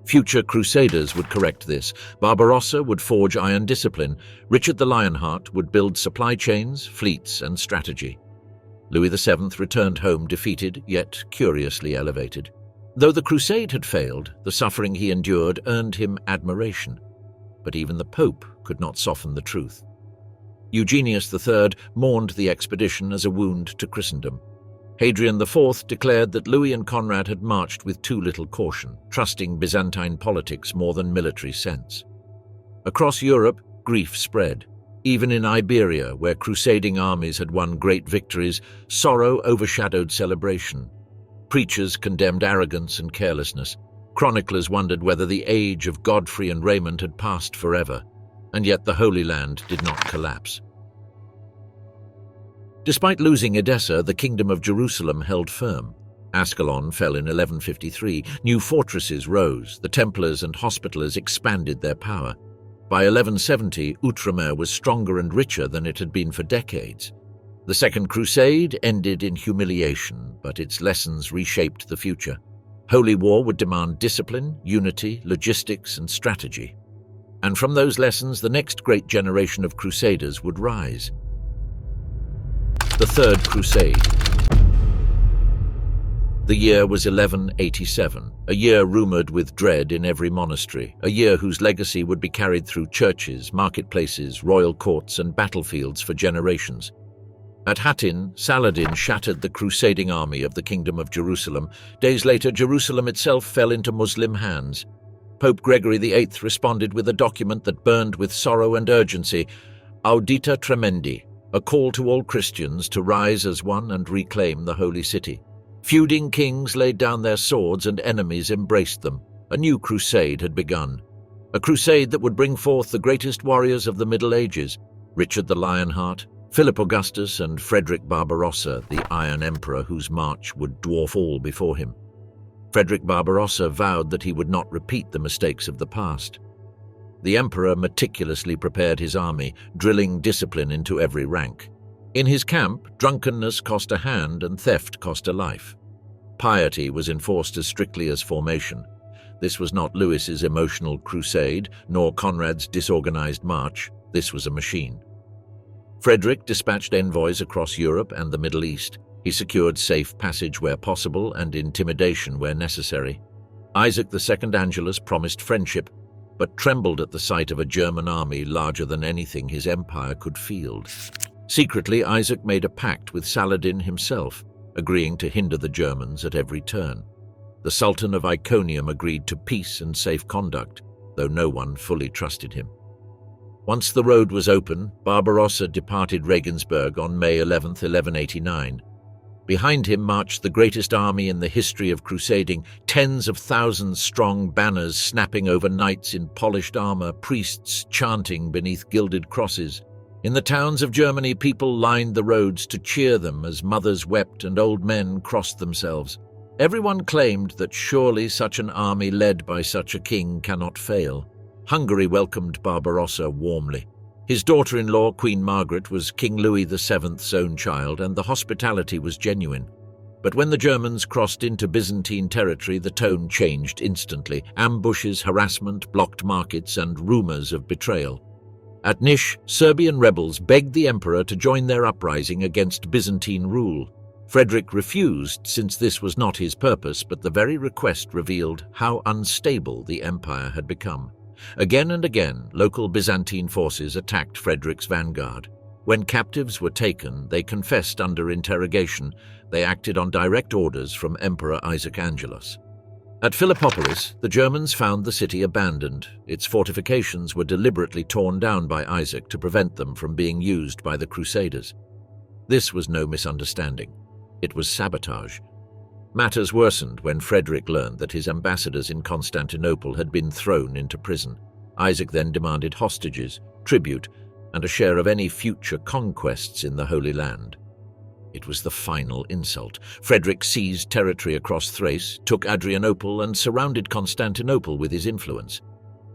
Future crusaders would correct this. Barbarossa would forge iron discipline. Richard the Lionheart would build supply chains, fleets, and strategy. Louis VII returned home defeated, yet curiously elevated. Though the crusade had failed, the suffering he endured earned him admiration. But even the Pope could not soften the truth. Eugenius III mourned the expedition as a wound to Christendom. Hadrian IV declared that Louis and Conrad had marched with too little caution, trusting Byzantine politics more than military sense. Across Europe, grief spread. Even in Iberia, where crusading armies had won great victories, sorrow overshadowed celebration. Preachers condemned arrogance and carelessness. Chroniclers wondered whether the age of Godfrey and Raymond had passed forever, and yet the Holy Land did not collapse. Despite losing Edessa, the Kingdom of Jerusalem held firm. Ascalon fell in 1153, new fortresses rose, the Templars and Hospitallers expanded their power. By 1170, Outremer was stronger and richer than it had been for decades. The Second Crusade ended in humiliation, but its lessons reshaped the future. Holy War would demand discipline, unity, logistics, and strategy. And from those lessons, the next great generation of crusaders would rise. The Third Crusade. The year was 1187, a year rumoured with dread in every monastery, a year whose legacy would be carried through churches, marketplaces, royal courts, and battlefields for generations. At Hattin, Saladin shattered the crusading army of the Kingdom of Jerusalem. Days later, Jerusalem itself fell into Muslim hands. Pope Gregory VIII responded with a document that burned with sorrow and urgency, Audita Tremendi, a call to all Christians to rise as one and reclaim the Holy City. Feuding kings laid down their swords and enemies embraced them. A new crusade had begun. A crusade that would bring forth the greatest warriors of the Middle Ages, Richard the Lionheart, Philip Augustus, and Frederick Barbarossa, the Iron Emperor whose march would dwarf all before him. Frederick Barbarossa vowed that he would not repeat the mistakes of the past. The emperor meticulously prepared his army, drilling discipline into every rank. In his camp, drunkenness cost a hand and theft cost a life. Piety was enforced as strictly as formation. This was not Louis's emotional crusade, nor Conrad's disorganized march. This was a machine. Frederick dispatched envoys across Europe and the Middle East. He secured safe passage where possible and intimidation where necessary. Isaac II Angelus promised friendship, but trembled at the sight of a German army larger than anything his empire could field. Secretly, Isaac made a pact with Saladin himself, agreeing to hinder the Germans at every turn. The Sultan of Iconium agreed to peace and safe conduct, though no one fully trusted him. Once the road was open, Barbarossa departed Regensburg on May 11, 1189. Behind him marched the greatest army in the history of crusading, tens of thousands strong, banners snapping over knights in polished armor, priests chanting beneath gilded crosses. In the towns of Germany, people lined the roads to cheer them as mothers wept and old men crossed themselves. Everyone claimed that surely such an army led by such a king cannot fail. Hungary welcomed Barbarossa warmly. His daughter-in-law, Queen Margaret, was King Louis VII's own child, and the hospitality was genuine. But when the Germans crossed into Byzantine territory, the tone changed instantly. Ambushes, harassment, blocked markets, and rumors of betrayal. At Niš, Serbian rebels begged the emperor to join their uprising against Byzantine rule. Frederick refused, since this was not his purpose, but the very request revealed how unstable the empire had become. Again and again, local Byzantine forces attacked Frederick's vanguard. When captives were taken, they confessed under interrogation. They acted on direct orders from Emperor Isaac Angelus. At Philippopolis, the Germans found the city abandoned. Its fortifications were deliberately torn down by Isaac to prevent them from being used by the Crusaders. This was no misunderstanding. It was sabotage. Matters worsened when Frederick learned that his ambassadors in Constantinople had been thrown into prison. Isaac then demanded hostages, tribute, and a share of any future conquests in the Holy Land. It was the final insult. Frederick seized territory across Thrace, took Adrianople, and surrounded Constantinople with his influence.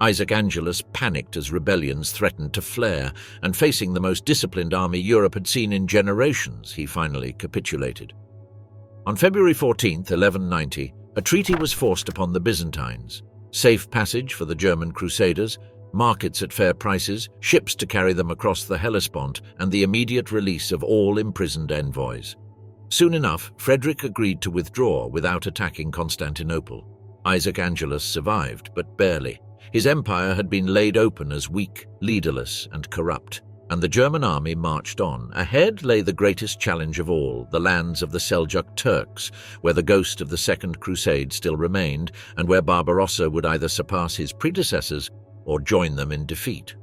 Isaac Angelus panicked as rebellions threatened to flare, and facing the most disciplined army Europe had seen in generations, he finally capitulated. On February 14, 1190, a treaty was forced upon the Byzantines. Safe passage for the German crusaders, markets at fair prices, ships to carry them across the Hellespont, and the immediate release of all imprisoned envoys. Soon enough, Frederick agreed to withdraw without attacking Constantinople. Isaac Angelus survived, but barely. His empire had been laid open as weak, leaderless, and corrupt, and the German army marched on. Ahead lay the greatest challenge of all, the lands of the Seljuk Turks, where the ghost of the Second Crusade still remained, and where Barbarossa would either surpass his predecessors or join them in defeat.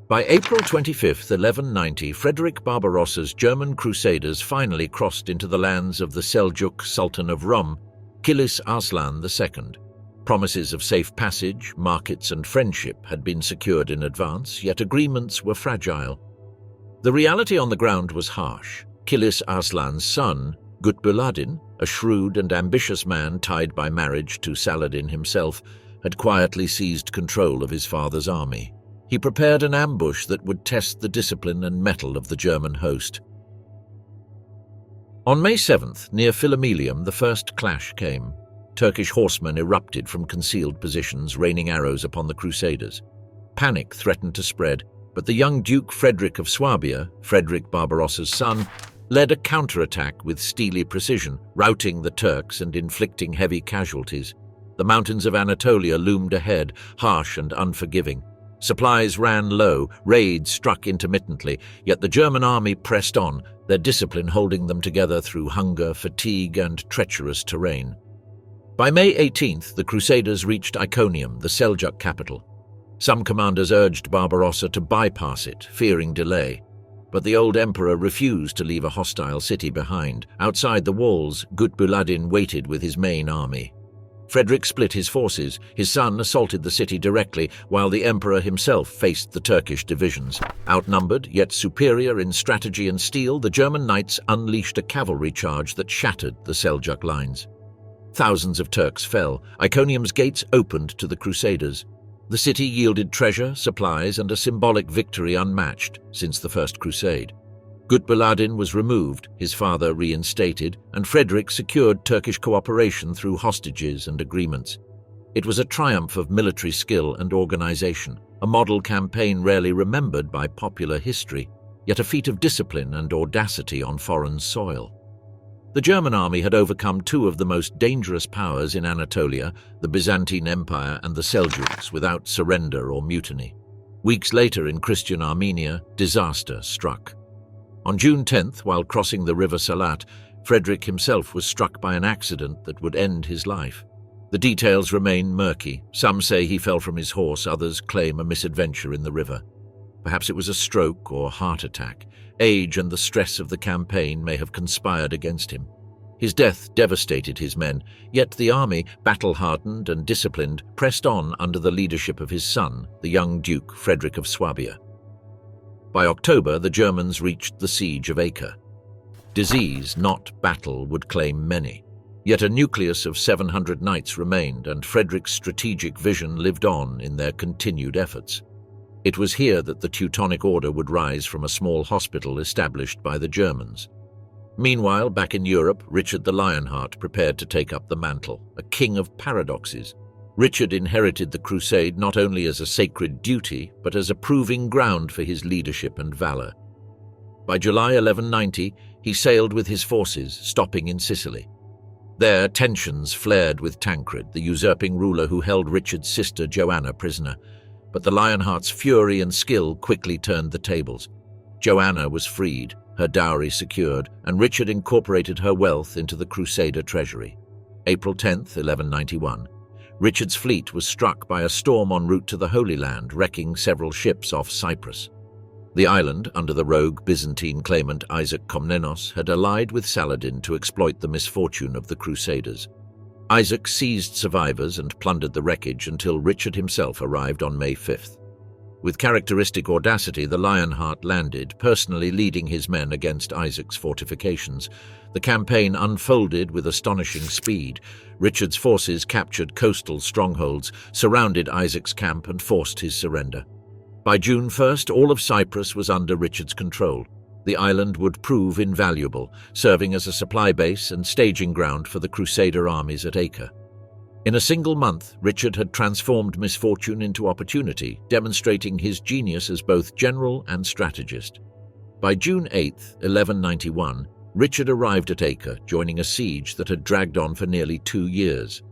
By April 25, 1190, Frederick Barbarossa's German crusaders finally crossed into the lands of the Seljuk Sultan of Rum, Kilis Arslan II. Promises of safe passage, markets and friendship had been secured in advance, yet agreements were fragile. The reality on the ground was harsh. Kilis Arslan's son, Gutbuladin, a shrewd and ambitious man tied by marriage to Saladin himself, had quietly seized control of his father's army. He prepared an ambush that would test the discipline and mettle of the German host. On May 7th, near Philomelium, the first clash came. Turkish horsemen erupted from concealed positions, raining arrows upon the Crusaders. Panic threatened to spread, but the young Duke Frederick of Swabia, Frederick Barbarossa's son, led a counterattack with steely precision, routing the Turks and inflicting heavy casualties. The mountains of Anatolia loomed ahead, harsh and unforgiving. Supplies ran low, raids struck intermittently, yet the German army pressed on, their discipline holding them together through hunger, fatigue, and treacherous terrain. By May 18th, the Crusaders reached Iconium, the Seljuk capital. Some commanders urged Barbarossa to bypass it, fearing delay. But the old emperor refused to leave a hostile city behind. Outside the walls, Gutbuladin waited with his main army. Frederick split his forces. His son assaulted the city directly, while the emperor himself faced the Turkish divisions. Outnumbered, yet superior in strategy and steel, the German knights unleashed a cavalry charge that shattered the Seljuk lines. Thousands of Turks fell. Iconium's gates opened to the Crusaders. The city yielded treasure, supplies, and a symbolic victory unmatched since the First Crusade. Gutbuladin was removed, his father reinstated, and Frederick secured Turkish cooperation through hostages and agreements. It was a triumph of military skill and organization, a model campaign rarely remembered by popular history, yet a feat of discipline and audacity on foreign soil. The German army had overcome two of the most dangerous powers in Anatolia, the Byzantine Empire and the Seljuks, without surrender or mutiny. Weeks later in Christian Armenia, disaster struck. On June 10th, while crossing the river Salat, Frederick himself was struck by an accident that would end his life. The details remain murky. Some say he fell from his horse, others claim a misadventure in the river. Perhaps it was a stroke or heart attack. Age and the stress of the campaign may have conspired against him. His death devastated his men, yet the army, battle-hardened and disciplined, pressed on under the leadership of his son, the young Duke Frederick of Swabia. By October, the Germans reached the siege of Acre. Disease, not battle, would claim many. Yet a nucleus of 700 knights remained, and Frederick's strategic vision lived on in their continued efforts. It was here that the Teutonic Order would rise from a small hospital established by the Germans. Meanwhile, back in Europe, Richard the Lionheart prepared to take up the mantle, a king of paradoxes. Richard inherited the crusade not only as a sacred duty, but as a proving ground for his leadership and valor. By July 1190, he sailed with his forces, stopping in Sicily. There, tensions flared with Tancred, the usurping ruler who held Richard's sister Joanna prisoner. But the Lionheart's fury and skill quickly turned the tables. Joanna was freed, her dowry secured, and Richard incorporated her wealth into the Crusader treasury. April 10th, 1191. Richard's fleet was struck by a storm en route to the Holy Land, wrecking several ships off Cyprus. The island, under the rogue Byzantine claimant Isaac Komnenos, had allied with Saladin to exploit the misfortune of the Crusaders. Isaac seized survivors and plundered the wreckage until Richard himself arrived on May 5th. With characteristic audacity, the Lionheart landed, personally leading his men against Isaac's fortifications. The campaign unfolded with astonishing speed. Richard's forces captured coastal strongholds, surrounded Isaac's camp, and forced his surrender. By June 1st, all of Cyprus was under Richard's control. The island would prove invaluable, serving as a supply base and staging ground for the Crusader armies at Acre. In a single month, Richard had transformed misfortune into opportunity, demonstrating his genius as both general and strategist. By June 8, 1191, Richard arrived at Acre, joining a siege that had dragged on for nearly 2 years.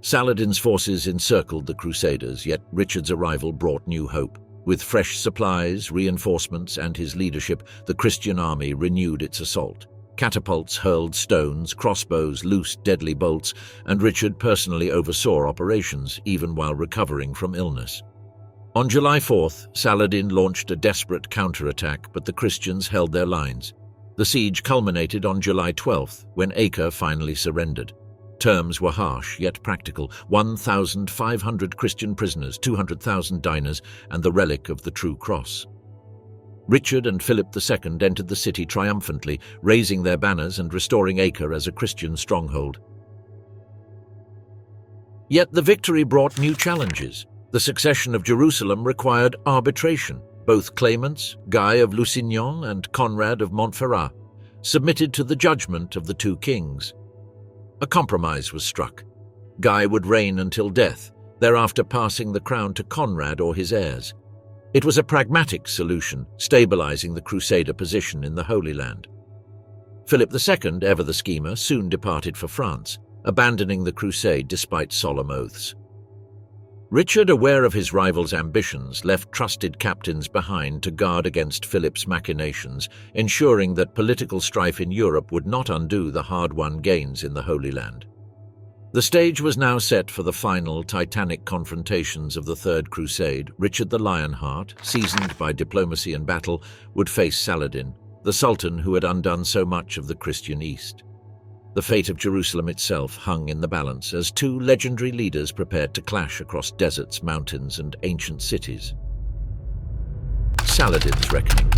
Saladin's forces encircled the Crusaders, yet Richard's arrival brought new hope. With fresh supplies, reinforcements, and his leadership, the Christian army renewed its assault. Catapults hurled stones, crossbows loosed deadly bolts, and Richard personally oversaw operations, even while recovering from illness. On July 4th, Saladin launched a desperate counterattack, but the Christians held their lines. The siege culminated on July 12th, when Acre finally surrendered. Terms were harsh, yet practical: 1,500 Christian prisoners, 200,000 dinars, and the relic of the True Cross. Richard and Philip II entered the city triumphantly, raising their banners and restoring Acre as a Christian stronghold. Yet the victory brought new challenges. The succession of Jerusalem required arbitration. Both claimants, Guy of Lusignan and Conrad of Montferrat, submitted to the judgment of the two kings. A compromise was struck. Guy would reign until death, thereafter passing the crown to Conrad or his heirs. It was a pragmatic solution, stabilizing the Crusader position in the Holy Land. Philip II, ever the schemer, soon departed for France, abandoning the crusade despite solemn oaths. Richard, aware of his rival's ambitions, left trusted captains behind to guard against Philip's machinations, ensuring that political strife in Europe would not undo the hard-won gains in the Holy Land. The stage was now set for the final titanic confrontations of the Third Crusade. Richard the Lionheart, seasoned by diplomacy and battle, would face Saladin, the Sultan who had undone so much of the Christian East. The fate of Jerusalem itself hung in the balance as two legendary leaders prepared to clash across deserts, mountains, and ancient cities. Saladin's reckoning.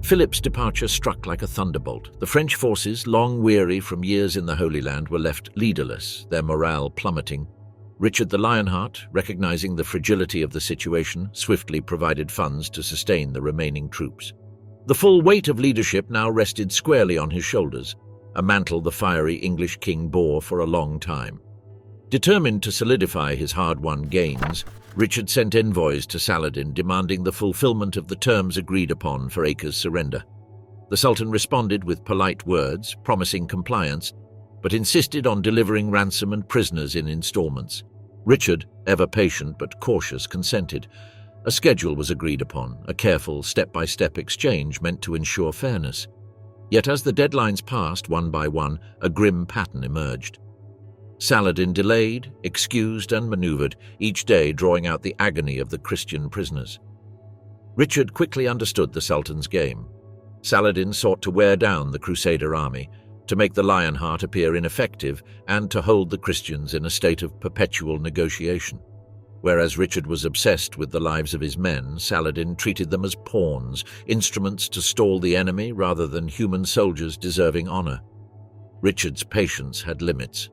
Philip's departure struck like a thunderbolt. The French forces, long weary from years in the Holy Land, were left leaderless, their morale plummeting. Richard the Lionheart, recognizing the fragility of the situation, swiftly provided funds to sustain the remaining troops. The full weight of leadership now rested squarely on his shoulders, a mantle the fiery English king bore for a long time. Determined to solidify his hard-won gains, Richard sent envoys to Saladin demanding the fulfillment of the terms agreed upon for Acre's surrender. The Sultan responded with polite words, promising compliance, but insisted on delivering ransom and prisoners in installments. Richard, ever patient but cautious, consented. A schedule was agreed upon, a careful, step-by-step exchange meant to ensure fairness. Yet as the deadlines passed one by one, a grim pattern emerged. Saladin delayed, excused, and maneuvered, each day drawing out the agony of the Christian prisoners. Richard quickly understood the Sultan's game. Saladin sought to wear down the Crusader army, to make the Lionheart appear ineffective, and to hold the Christians in a state of perpetual negotiation. Whereas Richard was obsessed with the lives of his men, Saladin treated them as pawns, instruments to stall the enemy rather than human soldiers deserving honor. Richard's patience had limits.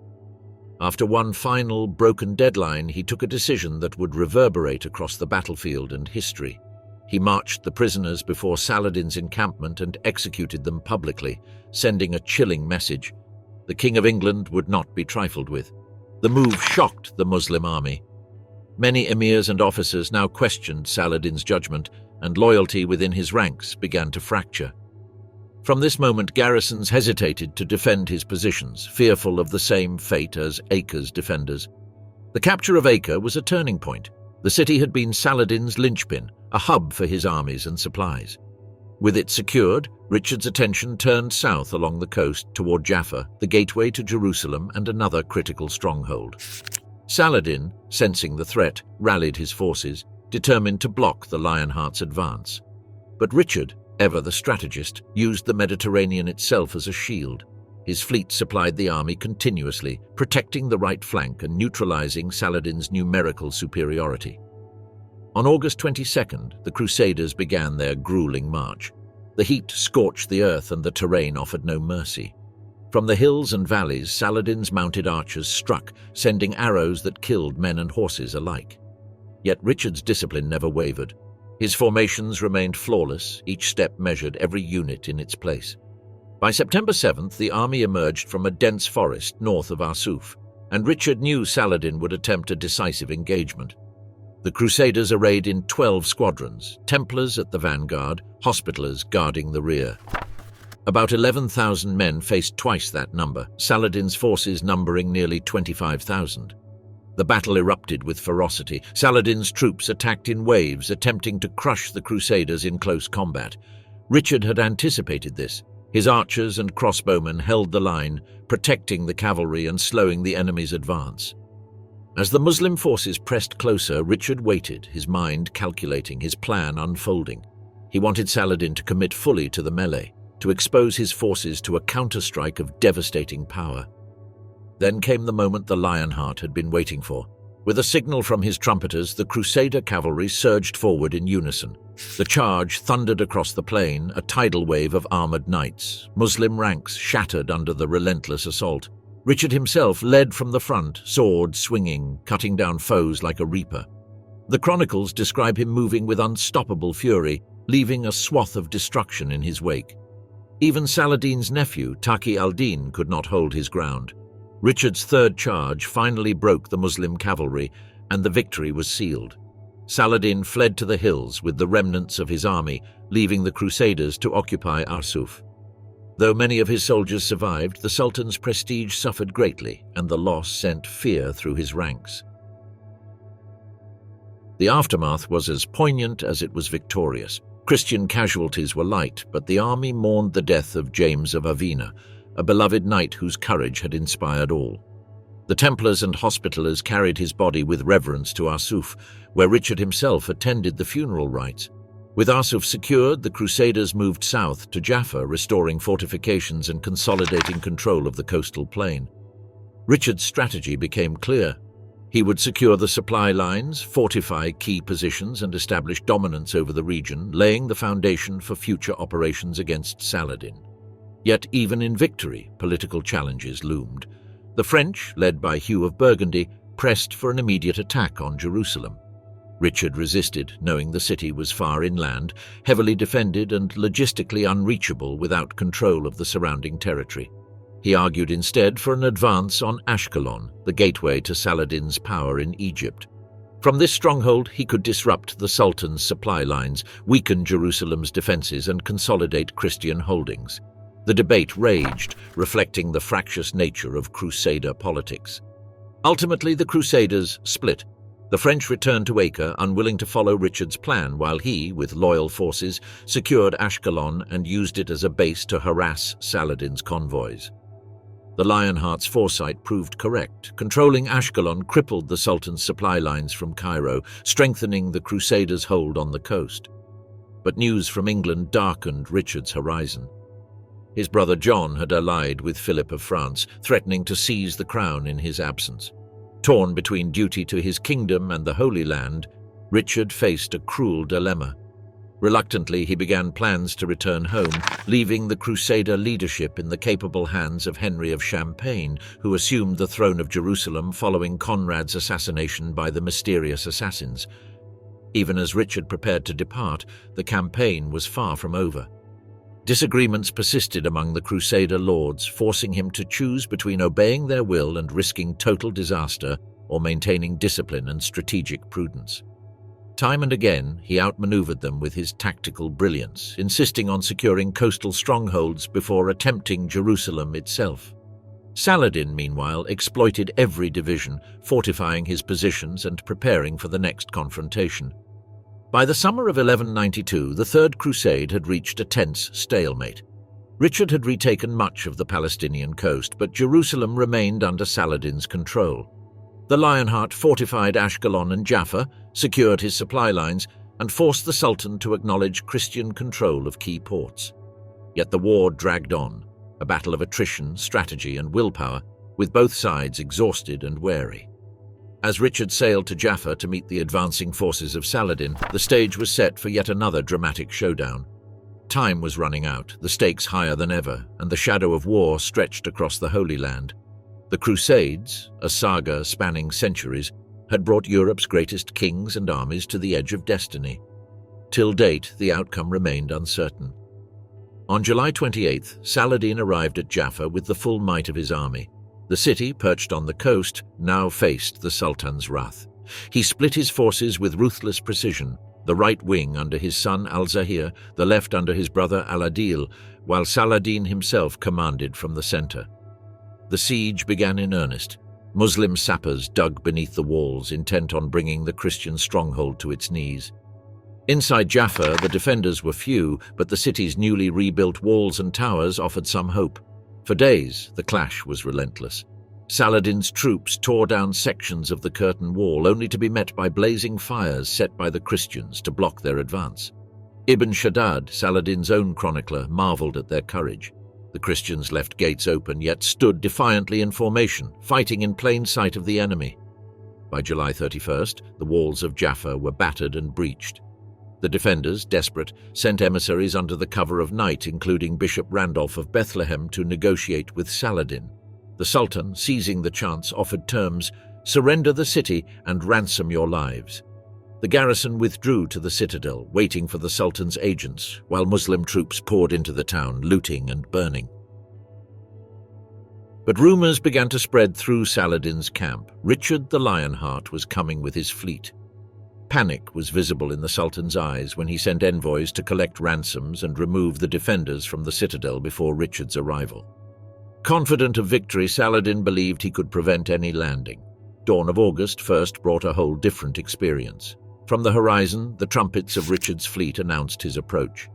After one final, broken deadline, he took a decision that would reverberate across the battlefield and history. He marched the prisoners before Saladin's encampment and executed them publicly, sending a chilling message. The King of England would not be trifled with. The move shocked the Muslim army. Many emirs and officers now questioned Saladin's judgment, and loyalty within his ranks began to fracture. From this moment, garrisons hesitated to defend his positions, fearful of the same fate as Acre's defenders. The capture of Acre was a turning point. The city had been Saladin's linchpin, a hub for his armies and supplies. With it secured, Richard's attention turned south along the coast toward Jaffa, the gateway to Jerusalem and another critical stronghold. Saladin, sensing the threat, rallied his forces, determined to block the Lionheart's advance. But Richard, ever the strategist, used the Mediterranean itself as a shield. His fleet supplied the army continuously, protecting the right flank and neutralizing Saladin's numerical superiority. On August 22nd, the Crusaders began their grueling march. The heat scorched the earth and the terrain offered no mercy. From the hills and valleys, Saladin's mounted archers struck, sending arrows that killed men and horses alike. Yet Richard's discipline never wavered. His formations remained flawless, each step measured, every unit in its place. By September 7th, the army emerged from a dense forest north of Arsuf, and Richard knew Saladin would attempt a decisive engagement. The Crusaders arrayed in 12 squadrons, Templars at the vanguard, Hospitallers guarding the rear. About 11,000 men faced twice that number, Saladin's forces numbering nearly 25,000. The battle erupted with ferocity. Saladin's troops attacked in waves, attempting to crush the Crusaders in close combat. Richard had anticipated this. His archers and crossbowmen held the line, protecting the cavalry and slowing the enemy's advance. As the Muslim forces pressed closer, Richard waited, his mind calculating, his plan unfolding. He wanted Saladin to commit fully to the melee, to expose his forces to a counterstrike of devastating power. Then came the moment the Lionheart had been waiting for. With a signal from his trumpeters, the Crusader cavalry surged forward in unison. The charge thundered across the plain, a tidal wave of armored knights. Muslim ranks shattered under the relentless assault. Richard himself led from the front, sword swinging, cutting down foes like a reaper. The chronicles describe him moving with unstoppable fury, leaving a swath of destruction in his wake. Even Saladin's nephew, Taqi al-Din, could not hold his ground. Richard's third charge finally broke the Muslim cavalry, and the victory was sealed. Saladin fled to the hills with the remnants of his army, leaving the Crusaders to occupy Arsuf. Though many of his soldiers survived, the Sultan's prestige suffered greatly, and the loss sent fear through his ranks. The aftermath was as poignant as it was victorious. Christian casualties were light, but the army mourned the death of James of Avina, a beloved knight whose courage had inspired all. The Templars and Hospitallers carried his body with reverence to Arsuf, where Richard himself attended the funeral rites. With Arsuf secured, the Crusaders moved south to Jaffa, restoring fortifications and consolidating control of the coastal plain. Richard's strategy became clear. He would secure the supply lines, fortify key positions, and establish dominance over the region, laying the foundation for future operations against Saladin. Yet even in victory, political challenges loomed. The French, led by Hugh of Burgundy, pressed for an immediate attack on Jerusalem. Richard resisted, knowing the city was far inland, heavily defended and logistically unreachable without control of the surrounding territory. He argued instead for an advance on Ashkelon, the gateway to Saladin's power in Egypt. From this stronghold, he could disrupt the Sultan's supply lines, weaken Jerusalem's defenses, and consolidate Christian holdings. The debate raged, reflecting the fractious nature of Crusader politics. Ultimately, the Crusaders split. The French returned to Acre, unwilling to follow Richard's plan, while he, with loyal forces, secured Ashkelon and used it as a base to harass Saladin's convoys. The Lionheart's foresight proved correct. Controlling Ashkelon crippled the Sultan's supply lines from Cairo, strengthening the Crusaders' hold on the coast. But news from England darkened Richard's horizon. His brother John had allied with Philip of France, threatening to seize the crown in his absence. Torn between duty to his kingdom and the Holy Land, Richard faced a cruel dilemma. Reluctantly, he began plans to return home, leaving the Crusader leadership in the capable hands of Henry of Champagne, who assumed the throne of Jerusalem following Conrad's assassination by the mysterious assassins. Even as Richard prepared to depart, the campaign was far from over. Disagreements persisted among the Crusader lords, forcing him to choose between obeying their will and risking total disaster or maintaining discipline and strategic prudence. Time and again, he outmaneuvered them with his tactical brilliance, insisting on securing coastal strongholds before attempting Jerusalem itself. Saladin, meanwhile, exploited every division, fortifying his positions and preparing for the next confrontation. By the summer of 1192, the Third Crusade had reached a tense stalemate. Richard had retaken much of the Palestinian coast, but Jerusalem remained under Saladin's control. The Lionheart fortified Ashkelon and Jaffa, secured his supply lines, and forced the Sultan to acknowledge Christian control of key ports. Yet the war dragged on, a battle of attrition, strategy, and willpower, with both sides exhausted and wary. As Richard sailed to Jaffa to meet the advancing forces of Saladin, the stage was set for yet another dramatic showdown. Time was running out, the stakes higher than ever, and the shadow of war stretched across the Holy Land. The Crusades, a saga spanning centuries, had brought Europe's greatest kings and armies to the edge of destiny. Till date, the outcome remained uncertain. On July 28th, Saladin arrived at Jaffa with the full might of his army. The city, perched on the coast, now faced the Sultan's wrath. He split his forces with ruthless precision, the right wing under his son al-Zahir, the left under his brother al-Adil, while Saladin himself commanded from the center. The siege began in earnest. Muslim sappers dug beneath the walls, intent on bringing the Christian stronghold to its knees. Inside Jaffa, the defenders were few, but the city's newly rebuilt walls and towers offered some hope. For days, the clash was relentless. Saladin's troops tore down sections of the curtain wall, only to be met by blazing fires set by the Christians to block their advance. Ibn Shaddad, Saladin's own chronicler, marveled at their courage. The Christians left gates open, yet stood defiantly in formation, fighting in plain sight of the enemy. By July 31st, the walls of Jaffa were battered and breached. The defenders, desperate, sent emissaries under the cover of night, including Bishop Randolph of Bethlehem, to negotiate with Saladin. The Sultan, seizing the chance, offered terms: surrender the city and ransom your lives. The garrison withdrew to the citadel, waiting for the Sultan's agents, while Muslim troops poured into the town, looting and burning. But rumors began to spread through Saladin's camp. Richard the Lionheart was coming with his fleet. Panic was visible in the Sultan's eyes when he sent envoys to collect ransoms and remove the defenders from the citadel before Richard's arrival. Confident of victory, Saladin believed he could prevent any landing. Dawn of August first brought a whole different experience. From the horizon, the trumpets of Richard's fleet announced his approach.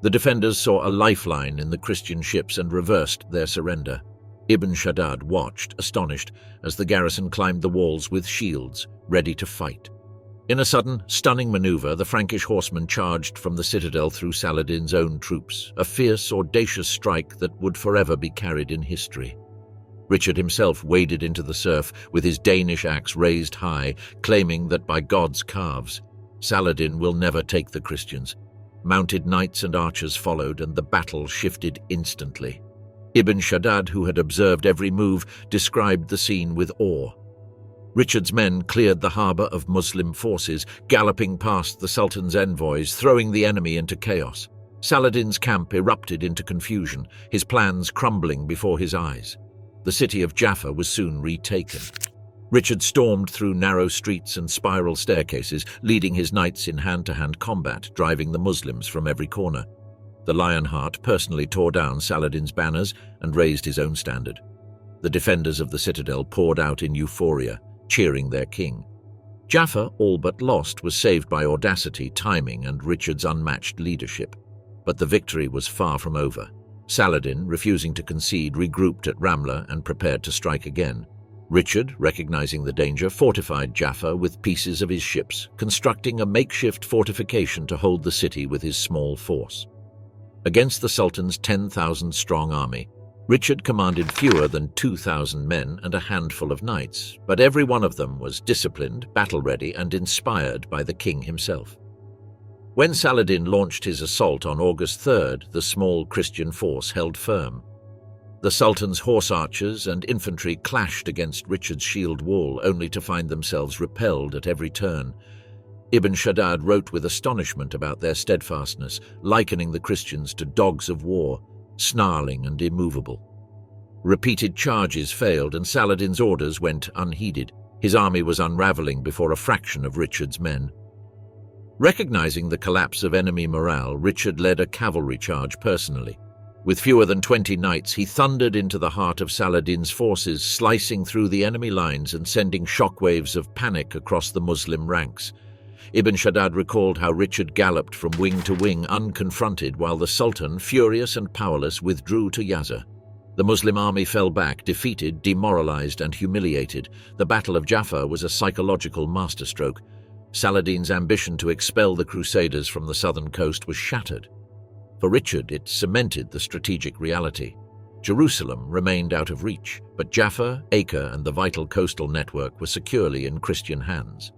The defenders saw a lifeline in the Christian ships and reversed their surrender. Ibn Shaddad watched, astonished, as the garrison climbed the walls with shields, ready to fight. In a sudden, stunning maneuver, the Frankish horsemen charged from the citadel through Saladin's own troops, a fierce, audacious strike that would forever be carried in history. Richard himself waded into the surf, with his Danish axe raised high, claiming that by God's calves, Saladin will never take the Christians. Mounted knights and archers followed, and the battle shifted instantly. Ibn Shaddad, who had observed every move, described the scene with awe. Richard's men cleared the harbor of Muslim forces, galloping past the Sultan's envoys, throwing the enemy into chaos. Saladin's camp erupted into confusion, his plans crumbling before his eyes. The city of Jaffa was soon retaken. Richard stormed through narrow streets and spiral staircases, leading his knights in hand-to-hand combat, driving the Muslims from every corner. The Lionheart personally tore down Saladin's banners and raised his own standard. The defenders of the citadel poured out in euphoria, cheering their king. Jaffa, all but lost, was saved by audacity, timing, and Richard's unmatched leadership. But the victory was far from over. Saladin, refusing to concede, regrouped at Ramla and prepared to strike again. Richard, recognizing the danger, fortified Jaffa with pieces of his ships, constructing a makeshift fortification to hold the city with his small force. Against the Sultan's 10,000-strong army, Richard commanded fewer than 2,000 men and a handful of knights, but every one of them was disciplined, battle-ready, and inspired by the king himself. When Saladin launched his assault on August 3rd, the small Christian force held firm. The Sultan's horse archers and infantry clashed against Richard's shield wall, only to find themselves repelled at every turn. Ibn Shaddad wrote with astonishment about their steadfastness, likening the Christians to dogs of war, snarling and immovable. Repeated charges failed, and Saladin's orders went unheeded. His army was unraveling before a fraction of Richard's men. Recognizing the collapse of enemy morale, Richard led a cavalry charge personally. With fewer than 20 knights, he thundered into the heart of Saladin's forces, slicing through the enemy lines and sending shockwaves of panic across the Muslim ranks. Ibn Shaddad recalled how Richard galloped from wing to wing unconfronted, while the Sultan, furious and powerless, withdrew to Yaza. The Muslim army fell back, defeated, demoralized, and humiliated. The Battle of Jaffa was a psychological masterstroke. Saladin's ambition to expel the Crusaders from the southern coast was shattered. For Richard, it cemented the strategic reality. Jerusalem remained out of reach, but Jaffa, Acre, and the vital coastal network were securely in Christian hands.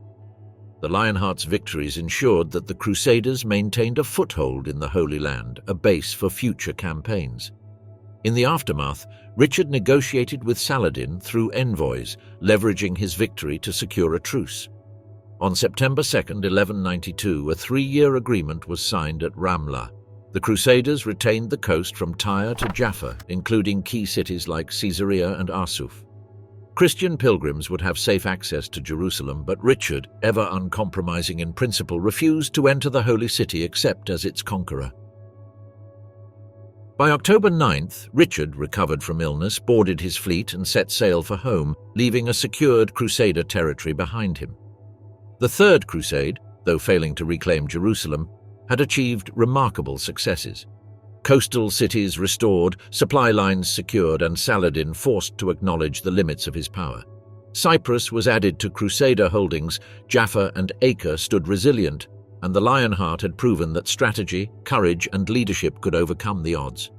The Lionheart's victories ensured that the Crusaders maintained a foothold in the Holy Land, a base for future campaigns. In the aftermath, Richard negotiated with Saladin through envoys, leveraging his victory to secure a truce. On September 2, 1192, a 3-year agreement was signed at Ramla. The Crusaders retained the coast from Tyre to Jaffa, including key cities like Caesarea and Arsuf. Christian pilgrims would have safe access to Jerusalem, but Richard, ever uncompromising in principle, refused to enter the Holy City except as its conqueror. By October 9th, Richard, recovered from illness, boarded his fleet and set sail for home, leaving a secured Crusader territory behind him. The Third Crusade, though failing to reclaim Jerusalem, had achieved remarkable successes. Coastal cities restored, supply lines secured, and Saladin forced to acknowledge the limits of his power. Cyprus was added to Crusader holdings, Jaffa and Acre stood resilient, and the Lionheart had proven that strategy, courage, and leadership could overcome the odds.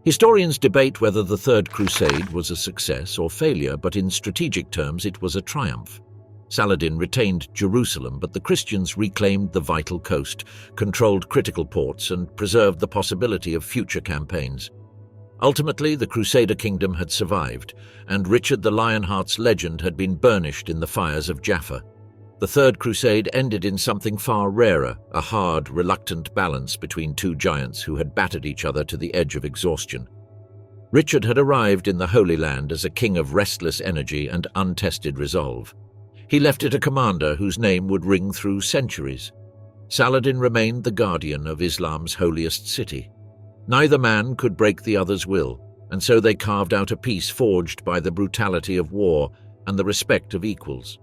Historians debate whether the Third Crusade was a success or failure, but in strategic terms it was a triumph. Saladin retained Jerusalem, but the Christians reclaimed the vital coast, controlled critical ports, and preserved the possibility of future campaigns. Ultimately, the Crusader kingdom had survived, and Richard the Lionheart's legend had been burnished in the fires of Jaffa. The Third Crusade ended in something far rarer, a hard, reluctant balance between two giants who had battered each other to the edge of exhaustion. Richard had arrived in the Holy Land as a king of restless energy and untested resolve. He left it a commander whose name would ring through centuries. Saladin remained the guardian of Islam's holiest city. Neither man could break the other's will, and so they carved out a peace forged by the brutality of war and the respect of equals.